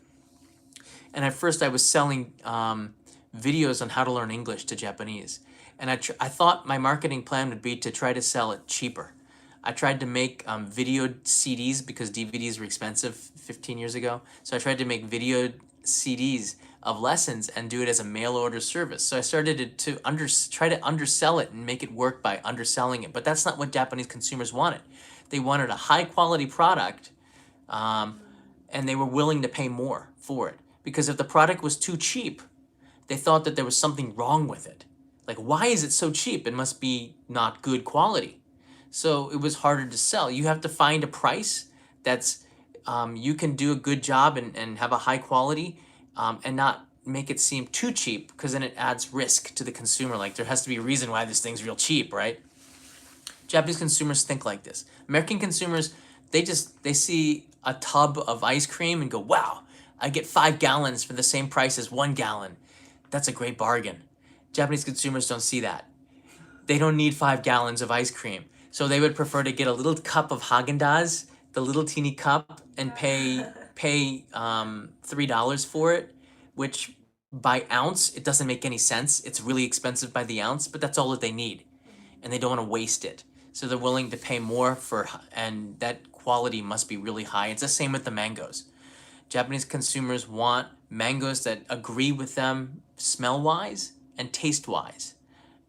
And at first I was selling videos on how to learn English to Japanese. And I thought my marketing plan would be to try to sell it cheaper. I tried to make video CDs because DVDs were expensive 15 years ago. So I tried to make video CDs of lessons and do it as a mail order service. So I started to try to undersell it and make it work by underselling it. But that's not what Japanese consumers wanted. They wanted a high quality product, and they were willing to pay more for it. Because if the product was too cheap, they thought that there was something wrong with it. Like, why is it so cheap? It must be not good quality. So it was harder to sell. You have to find a price that's, you can do a good job and have a high quality, and not make it seem too cheap, because then it adds risk to the consumer. Like, there has to be a reason why this thing's real cheap, right? Japanese consumers think like this. American consumers, they see a tub of ice cream and go, wow, I get 5 gallons for the same price as 1 gallon. That's a great bargain. Japanese consumers don't see that. They don't need 5 gallons of ice cream. So they would prefer to get a little cup of Haagen-Dazs, the little teeny cup, and pay $3 for it, which by ounce, it doesn't make any sense. It's really expensive by the ounce, but that's all that they need. And they don't want to waste it. So they're willing to pay more for, and that quality must be really high. It's the same with the mangoes. Japanese consumers want mangoes that agree with them smell-wise and taste-wise.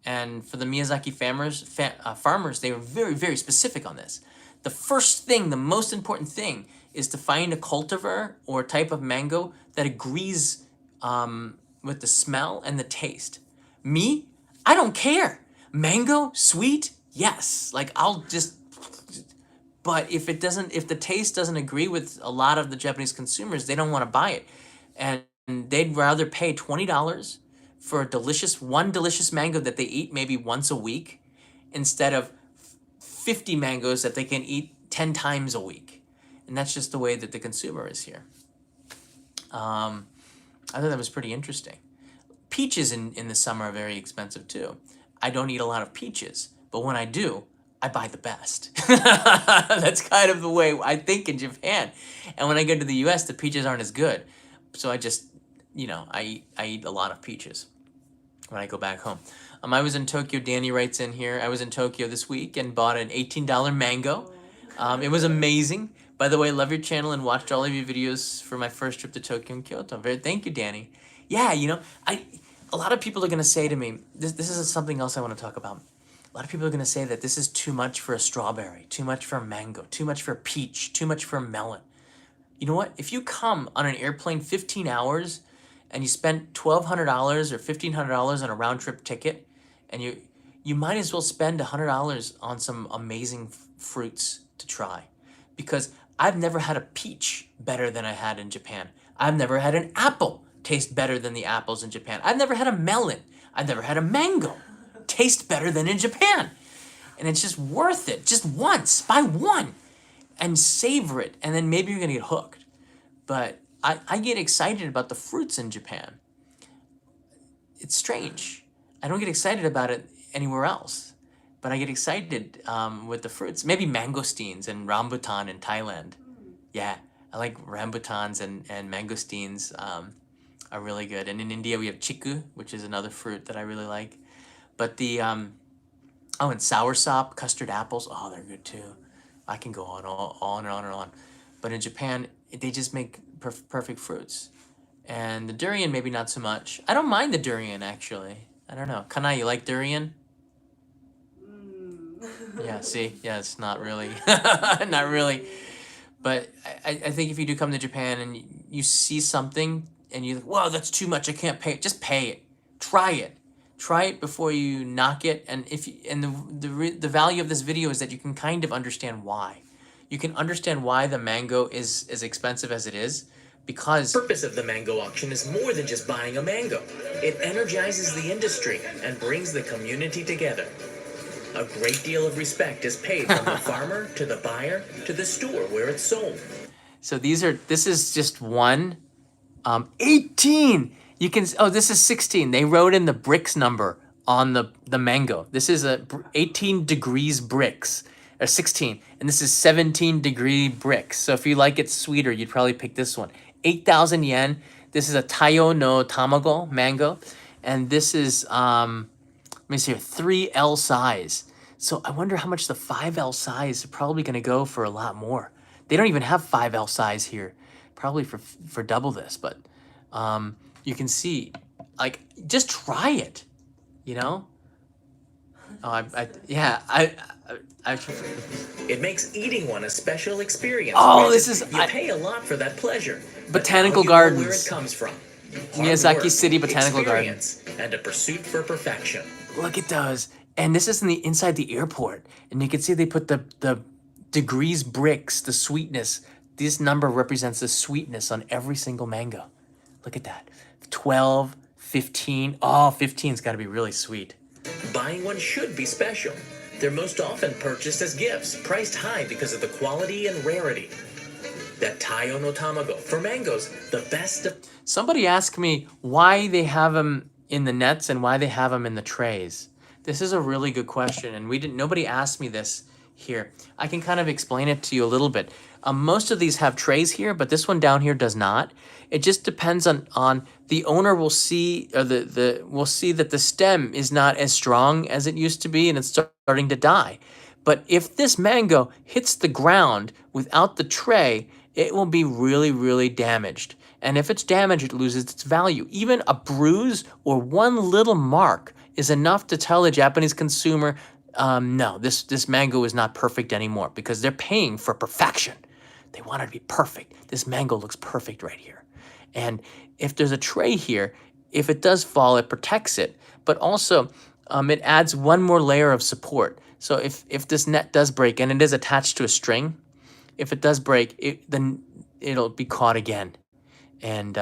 And for the Miyazaki farmers, they were very, very specific on this. The first thing, the most important thing, is to find a cultivar or type of mango that agrees with the smell and the taste. Me, I don't care. Mango, sweet, yes. Like, I'll just... But if the taste doesn't agree with a lot of the Japanese consumers, they don't want to buy it. And they'd rather pay $20 for one delicious mango that they eat maybe once a week, instead of 50 mangoes that they can eat 10 times a week. And that's just the way that the consumer is here. I thought that was pretty interesting. Peaches in the summer are very expensive too. I don't eat a lot of peaches, but when I do, I buy the best. That's kind of the way I think in Japan. And when I go to the US, the peaches aren't as good. So I just, I eat a lot of peaches when I go back home. I was in Tokyo. Danny writes in here, I was in Tokyo this week and bought an $18 mango. It was amazing. By the way, I love your channel and watched all of your videos for my first trip to Tokyo and Kyoto. Thank you, Danny. Yeah, a lot of people are going to say to me, this is something else I want to talk about. A lot of people are going to say that this is too much for a strawberry, too much for a mango, too much for a peach, too much for a melon. You know what? If you come on an airplane 15 hours and you spend $1,200 or $1,500 on a round-trip ticket, and you might as well spend $100 on some amazing fruits to try. Because I've never had a peach better than I had in Japan. I've never had an apple taste better than the apples in Japan. I've never had a melon. I've never had a mango taste better than in Japan. And it's just worth it. Just once. Buy one. And savor it. And then maybe you're going to get hooked. But I get excited about the fruits in Japan. It's strange. I don't get excited about it anywhere else. But I get excited with the fruits. Maybe mangosteens and rambutan in Thailand. Yeah, I like rambutans and mangosteens are really good. And in India we have chiku, which is another fruit that I really like. But the, and soursop, custard apples, oh, they're good too. I can go on and on and on. But in Japan, they just make perfect fruits. And the durian, maybe not so much. I don't mind the durian, actually. I don't know. Kanai, you like durian? Yeah, see? Yeah, it's not really. Not really. But I think if you do come to Japan and you see something and you're like, whoa, that's too much, I can't pay it. Just pay it. Try it. Try it before you knock it. And the value of this video is that you can kind of understand why. You can understand why the mango is as expensive as it is, because The purpose of the mango auction is more than just buying a mango. It energizes the industry and brings the community together. A great deal of respect is paid from the farmer to the buyer to the store where it's sold. so this is just one 18. You can, oh, this is 16. They wrote in the bricks number on the mango. This is 18 degrees bricks, or 16, and this is 17-degree bricks. So if you like it sweeter, you'd probably pick this one. 8,000 yen. This is a Taiyo no Tamago mango, and this is let me see here, 3L size. So I wonder how much the 5L size is probably going to go for a lot more. They don't even have 5L size here, probably for double this, but you can see, like, just try it, you know? Oh, It makes eating one a special experience. Oh, Granted, this is- you pay a lot for that pleasure. but Botanical now you know where Gardens. it comes from. Miyazaki Hard City Botanical Garden. experience, and a pursuit for perfection. Look at those. And this is inside the airport. And you can see they put the degrees bricks, the sweetness. This number represents the sweetness on every single mango. Look at that. 12, 15. Oh, 15's got to be really sweet. Buying one should be special. They're most often purchased as gifts, priced high because of the quality and rarity. That Taiyo no Tamago, for mangoes, the best of... Somebody asked me why they have them in the nets and why they have them in the trays. This is a really good question, and nobody asked me this here. I can kind of explain it to you a little bit. Most of these have trays here, but this one down here does not. It just depends on the owner will see, or will see that the stem is not as strong as it used to be, and it's starting to die. But if this mango hits the ground without the tray, it will be really, really damaged. And if it's damaged, it loses its value. Even a bruise or one little mark is enough to tell a Japanese consumer, no, this mango is not perfect anymore, because they're paying for perfection. They want it to be perfect. This mango looks perfect right here. And if there's a tray here, if it does fall, it protects it. But also, it adds one more layer of support. So if this net does break, and it is attached to a string, if it does break, then it'll be caught again. And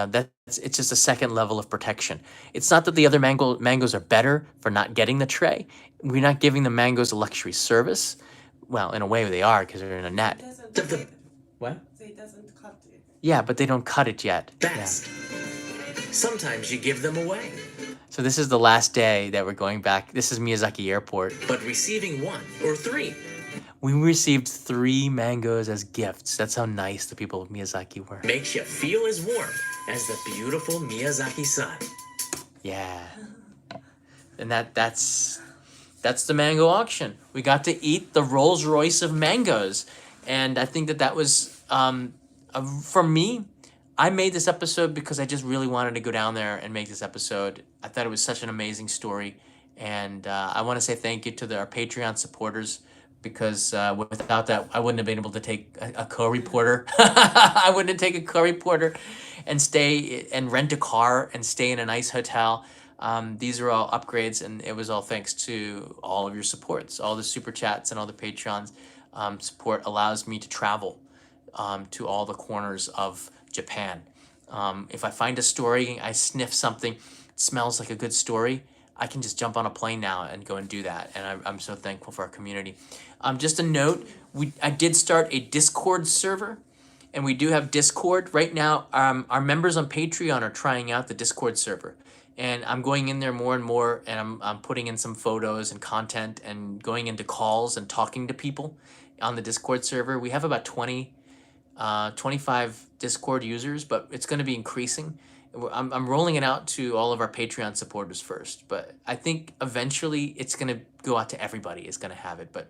it's just a second level of protection. It's not that the other mangoes are better for not getting the tray. We're not giving the mangoes a luxury service. Well, in a way they are, because they're in a net. What? So it doesn't cut it. Yeah, but they don't cut it yet. best. Sometimes you give them away, So this is the last day that we're going back. This is Miyazaki Airport. but receiving one or three We received 3 mangoes as gifts. That's how nice the people of Miyazaki were. makes you feel as warm as the beautiful Miyazaki sun. Yeah. And that's the mango auction. We got to eat the Rolls Royce of mangoes. And I think that was, for me, I made this episode because I just really wanted to go down there and make this episode. I thought it was such an amazing story. And I want to say thank you to our Patreon supporters, because without that, I wouldn't have been able to take a co-reporter. I wouldn't have taken a co-reporter and stay and rent a car and stay in a nice hotel. These are all upgrades, and it was all thanks to all of your supports, all the super chats and all the Patreons. Support allows me to travel to all the corners of Japan. If I find a story, I sniff something, it smells like a good story, I can just jump on a plane now and go and do that. And I'm so thankful for our community. Just a note, I did start a Discord server, and we do have Discord. Right now, our members on Patreon are trying out the Discord server. And I'm going in there more and more, and I'm putting in some photos and content and going into calls and talking to people on the Discord server. We have about 25 Discord users, but it's going to be increasing. I'm rolling it out to all of our Patreon supporters first, but I think eventually it's going to go out to everybody is going to have it. But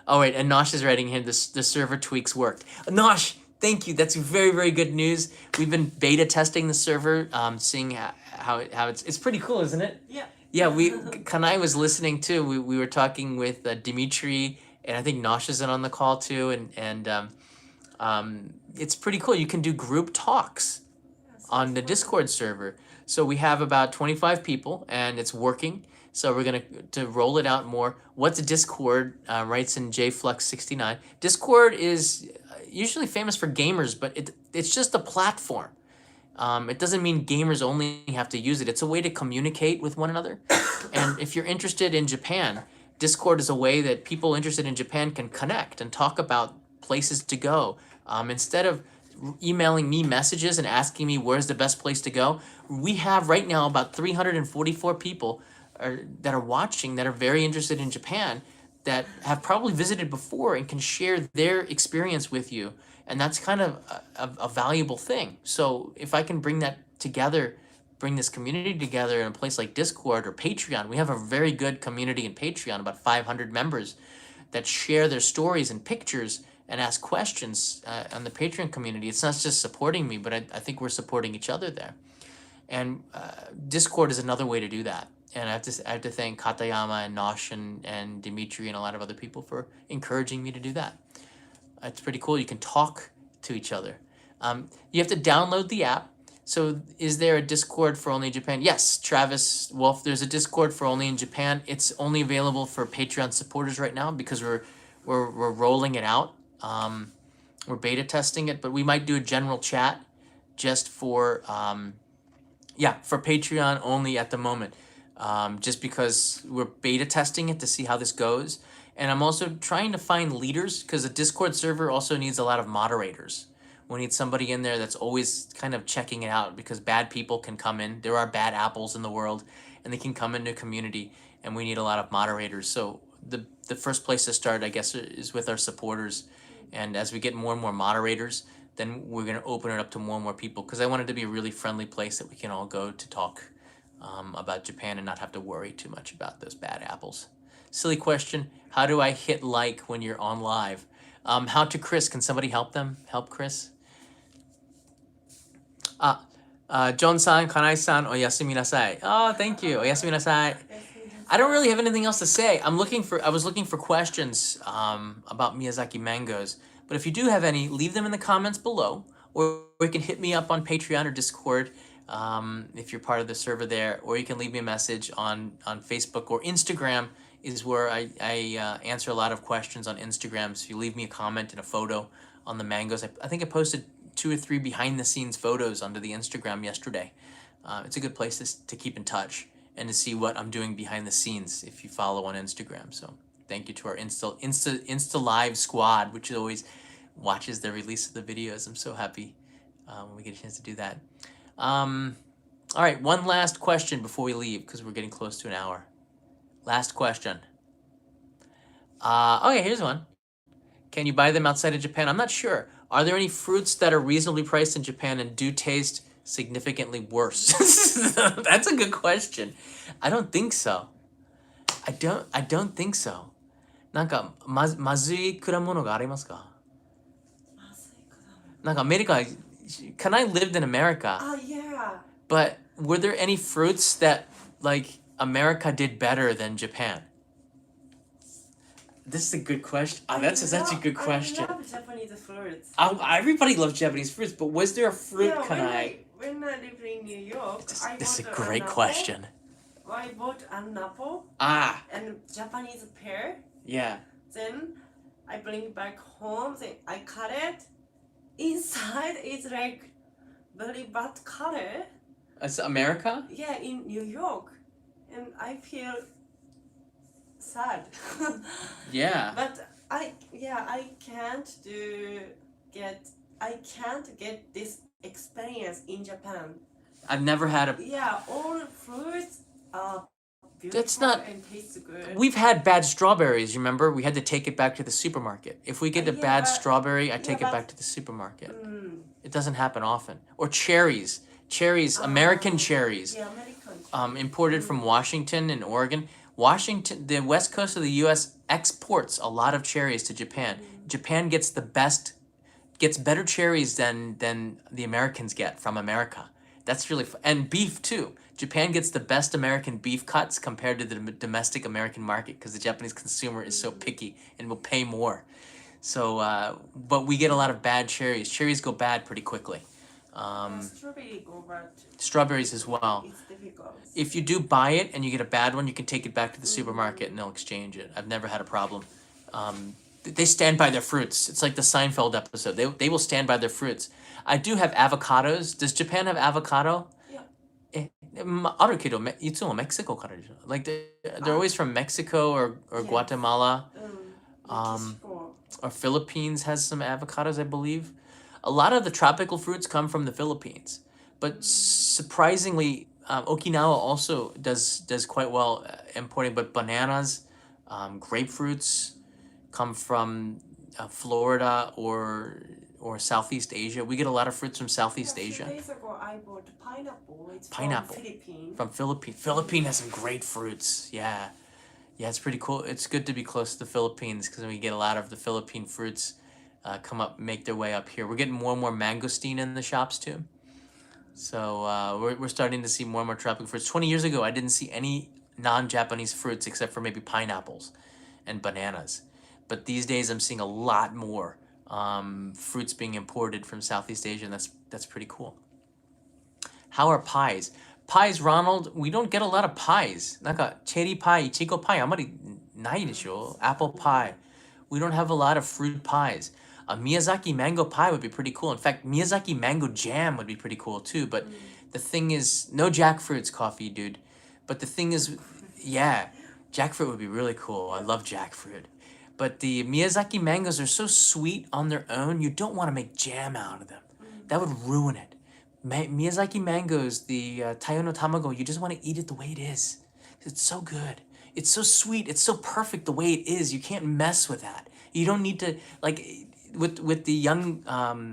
oh wait, and Nosh is writing here, the server tweaks worked. Nosh, thank you. That's very, very good news. We've been beta testing the server, seeing how it's pretty cool, isn't it? Yeah. Yeah, Kanai was listening too. We were talking with Dimitri, and I think Nosh is in on the call too, and it's pretty cool. You can do group talks on the Discord server. So we have about 25 people, and it's working. So we're gonna to roll it out more. What's Discord? Writes in JFlux69. Discord is usually famous for gamers, but it's just a platform. It doesn't mean gamers only have to use it. It's a way to communicate with one another. And if you're interested in Japan, Discord is a way that people interested in Japan can connect and talk about places to go. Instead of emailing me messages and asking me where's the best place to go, we have right now about 344 people that are watching that are very interested in Japan that have probably visited before and can share their experience with you. And that's kind of a valuable thing. So if I can bring that together, bring this community together in a place like Discord or Patreon, we have a very good community in Patreon, about 500 members that share their stories and pictures and ask questions on the Patreon community. It's not just supporting me, but I think we're supporting each other there. And Discord is another way to do that. And I have to thank Katayama and Nosh and Dimitri and a lot of other people for encouraging me to do that. It's pretty cool. You can talk to each other. You have to download the app. So is there a Discord for only Japan? Yes, Travis Wolf, there's a Discord for only in Japan. It's only available for Patreon supporters right now because we're rolling it out. We're beta testing it, but we might do a general chat just for for Patreon only at the moment. Just because we're beta testing it to see how this goes. And I'm also trying to find leaders because a Discord server also needs a lot of moderators. We need somebody in there that's always kind of checking it out because bad people can come in. There are bad apples in the world and they can come into a community and we need a lot of moderators. So the first place to start, I guess, is with our supporters. And as we get more and more moderators, then we're going to open it up to more and more people because I want it to be a really friendly place that we can all go to talk about Japan and not have to worry too much about those bad apples. Silly question. How do I hit like when you're on live? How to Chris? Can somebody help them? Help Chris? John-san, Kanai-san, oyasumi nasai. Oh, thank you. Oyasumi nasai. I don't really have anything else to say. I was looking for questions about Miyazaki Mangoes. But if you do have any, leave them in the comments below. Or you can hit me up on Patreon or Discord if you're part of the server there. Or you can leave me a message on Facebook or Instagram is where I answer a lot of questions on Instagram. So you leave me a comment and a photo on the mangoes. I think I posted 2 or 3 behind the scenes photos onto the Instagram yesterday. It's a good place to keep in touch and to see what I'm doing behind the scenes if you follow on Instagram. So thank you to our Insta Live squad, which always watches the release of the videos. I'm so happy when we get a chance to do that. All right, one last question before we leave because we're getting close to an hour. Last question. Okay, here's one. Can you buy them outside of Japan? I'm not sure. Are there any fruits that are reasonably priced in Japan and do taste significantly worse? That's a good question. I don't think so. I don't think so. なんかまずい果物がありますか? なんかアメリカ Can I lived in America? Yeah. But were there any fruits that like America did better than Japan? This is a good question. That's such a good question. I love Japanese fruits. Everybody loves Japanese fruits, but was there a fruit, When I lived in New York, This is a great question. I bought an apple and Japanese pear. Yeah. Then I bring back home. Then I cut it. Inside it's like very bad color. It's America? Yeah, in New York, and I feel sad. Yeah. But I can't get this experience in Japan. I've never had a... Yeah, all fruits are beautiful That's not... and taste good. We've had bad strawberries, remember? We had to take it back to the supermarket. If we get a bad strawberry, I take it back to the supermarket. It doesn't happen often. Or cherries. American cherries. Yeah, American. Imported from Washington and Oregon. Washington, the west coast of the U.S. exports a lot of cherries to Japan. Japan gets better cherries than the Americans get from America. That's really and beef too. Japan gets the best American beef cuts compared to the domestic American market because the Japanese consumer is so picky and will pay more. So, but we get a lot of bad cherries. Cherries go bad pretty quickly. Strawberry go, but Strawberries as well. it's difficult. If you do buy it and you get a bad one, you can take it back to the supermarket and they'll exchange it. I've never had a problem. They stand by their fruits. It's like the Seinfeld episode. They will stand by their fruits. I do have avocados. Does Japan have avocado? Yeah. あるけど、いつも Mexico からでしょ. Like they're always from Mexico or Yes. Guatemala. Mexico. Or Philippines has some avocados, I believe. A lot of the tropical fruits come from the Philippines. But surprisingly, Okinawa also does quite well importing. But bananas, grapefruits come from Florida or Southeast Asia. We get a lot of fruits from Southeast Asia. 2 days ago, I bought pineapple. It's Pineapple. from Philippines. From Philippines. Philippines has some great fruits. Yeah. Yeah, it's pretty cool. It's good to be close to the Philippines because we get a lot of the Philippine fruits come up, make their way up here. We're getting more and more mangosteen in the shops too. So we're starting to see more and more tropical fruits. 20 years ago, I didn't see any non-Japanese fruits except for maybe pineapples and bananas. But these days, I'm seeing a lot more fruits being imported from Southeast Asia, and that's pretty cool. How are pies? Pies, Ronald, we don't get a lot of pies. なんか cherry pie, ichigo pie あまりないでしょ? Apple pie. We don't have a lot of fruit pies. A Miyazaki mango pie would be pretty cool. In fact, Miyazaki mango jam would be pretty cool too. But the thing is, no jackfruits, coffee dude. But the thing is, yeah, jackfruit would be really cool. I love jackfruit. But the Miyazaki mangoes are so sweet on their own, you don't want to make jam out of them. That would ruin it. Miyazaki mangoes, the Taiyo no tamago, you just want to eat it the way it is. It's so good. It's so sweet. It's so perfect the way it is. You can't mess with that. You don't need to, like, with the young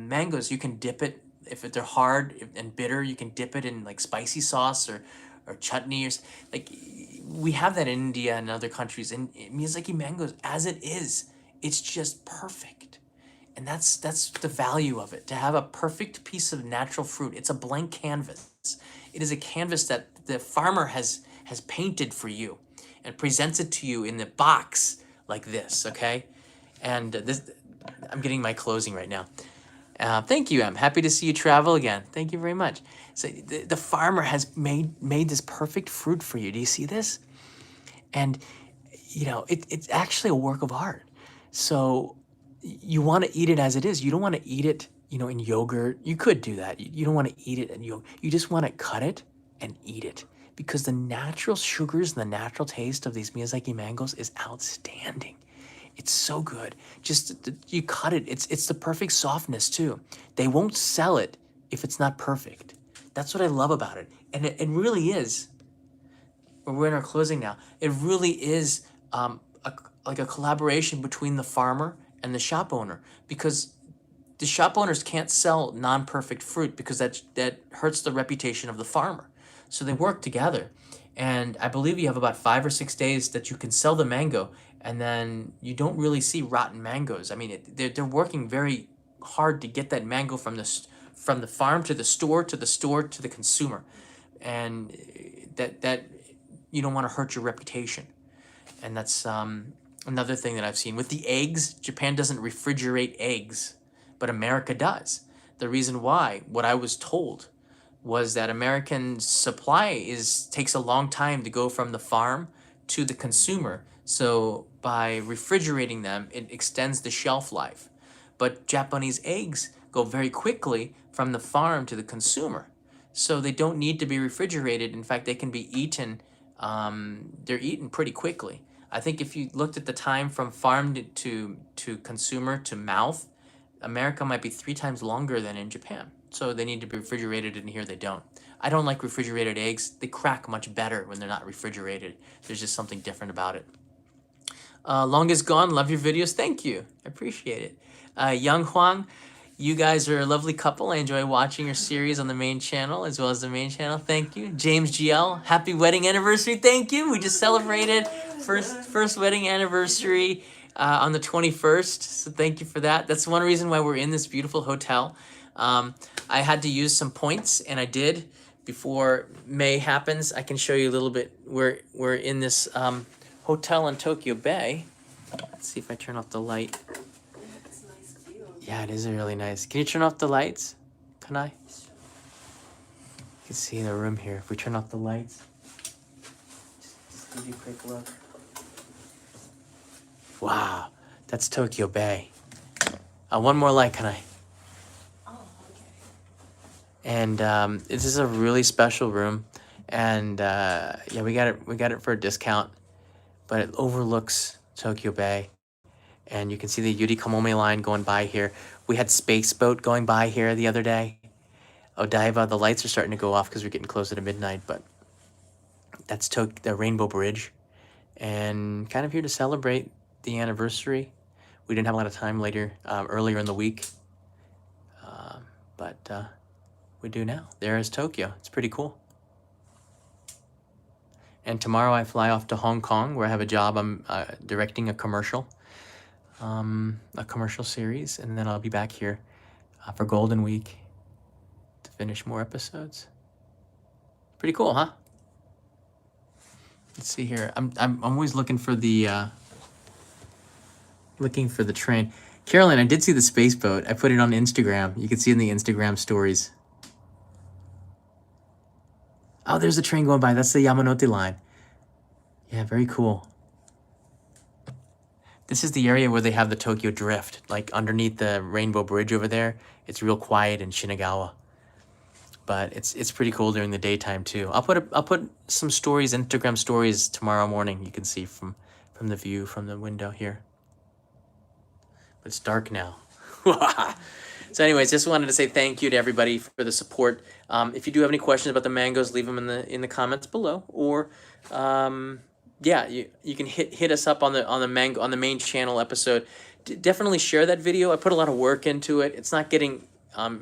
mangoes, you can dip it, if they're hard and bitter, you can dip it in, like, spicy sauce or chutney or, like, we have that in India and other countries. And Miyazaki mangoes, as it is, it's just perfect. And that's the value of it, to have a perfect piece of natural fruit. It's a blank canvas. It is a canvas that the farmer has painted for you and presents it to you in the box like this, okay? And this, I'm getting my closing right now. Thank you, I'm happy to see you travel again. Thank you very much. So the farmer has made this perfect fruit for you. Do you see this? And, you know, it's actually a work of art. So you want to eat it as it is. You don't want to eat it, you know, in yogurt. You could do that. You don't want to eat it in yogurt. You just want to cut it and eat it, because the natural sugars and the natural taste of these Miyazaki mangoes is outstanding. It's so good. Just you cut it. It's the perfect softness too. They won't sell it if it's not perfect. That's what I love about it. And it really is. We're in our closing now. It really is like a collaboration between the farmer and the shop owner, because the shop owners can't sell non-perfect fruit because that hurts the reputation of the farmer. So they work together, and I believe you have about 5 or 6 days that you can sell the mango, and then you don't really see rotten mangoes. I mean, they're working very hard to get that mango from the farm to the store to the consumer, and that you don't want to hurt your reputation. And that's another thing that I've seen. With the eggs, Japan doesn't refrigerate eggs, but America does. The reason why, what I was told, was that American supply takes a long time to go from the farm to the consumer. So by refrigerating them, it extends the shelf life. But Japanese eggs go very quickly from the farm to the consumer. So they don't need to be refrigerated. In fact, they can be eaten, they're eaten pretty quickly. I think if you looked at the time from farm to consumer to mouth, America might be 3 times longer than in Japan. So they need to be refrigerated, and here they don't. I don't like refrigerated eggs. They crack much better when they're not refrigerated. There's just something different about it. Longest Gone, love your videos. Thank you. I appreciate it. Young Huang, you guys are a lovely couple. I enjoy watching your series on the main channel as well as the main channel. Thank you. James GL, happy wedding anniversary. Thank you. We just celebrated first wedding anniversary on the 21st. So thank you for that. That's one reason why we're in this beautiful hotel. I had to use some points, and I did. Before May happens, I can show you a little bit. We're in this hotel in Tokyo Bay. Let's see if I turn off the light. It's nice view. Yeah, it is really nice. Can you turn off the lights? Can I? Sure. can see the room here. If we turn off the lights, just give you a quick look. Wow, that's Tokyo Bay. One more light, can I? Oh, okay. And this is a really special room, and yeah, we got it for a discount, but it overlooks Tokyo Bay, and you can see the Yuri Kamome line going by here. We had Space Boat going by here the other day. Odaiba, the lights are starting to go off because we're getting closer to midnight, but that's the Rainbow Bridge, and kind of here to celebrate the anniversary. We didn't have a lot of time earlier in the week, but we do now. There is Tokyo. It's pretty cool. And tomorrow I fly off to Hong Kong, where I have a job. I'm directing a commercial series, and then I'll be back here for Golden Week to finish more episodes. Pretty cool, huh? Let's see here. I'm always looking for the train. Caroline, I did see the space boat. I put it on Instagram. You can see in the Instagram stories. Oh, there's a train going by. That's the Yamanote line. Yeah, very cool. This is the area where they have the Tokyo Drift, like underneath the Rainbow Bridge over there. It's real quiet in Shinagawa, but it's pretty cool during the daytime too. I'll put some stories, Instagram stories tomorrow morning. You can see from the view from the window here. But it's dark now. So anyways, just wanted to say thank you to everybody for the support. If you do have any questions about the mangoes, leave them in the comments below, or yeah, you can hit us up on the main channel episode. Definitely share that video. I put a lot of work into it. It's not getting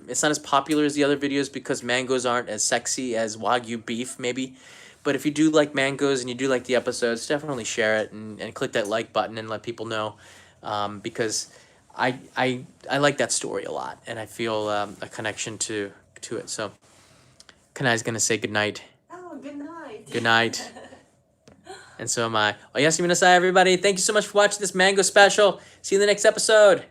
it's not as popular as the other videos because mangoes aren't as sexy as Wagyu beef maybe. But if you do like mangoes and you do like the episodes, definitely share it and click that like button and let people know, because I like that story a lot, and I feel a connection to it. So Kanai's gonna say goodnight. Oh, good night. Good night. And so am I. Oyasumi nasai, everybody. Thank you so much for watching this mango special. See you in the next episode.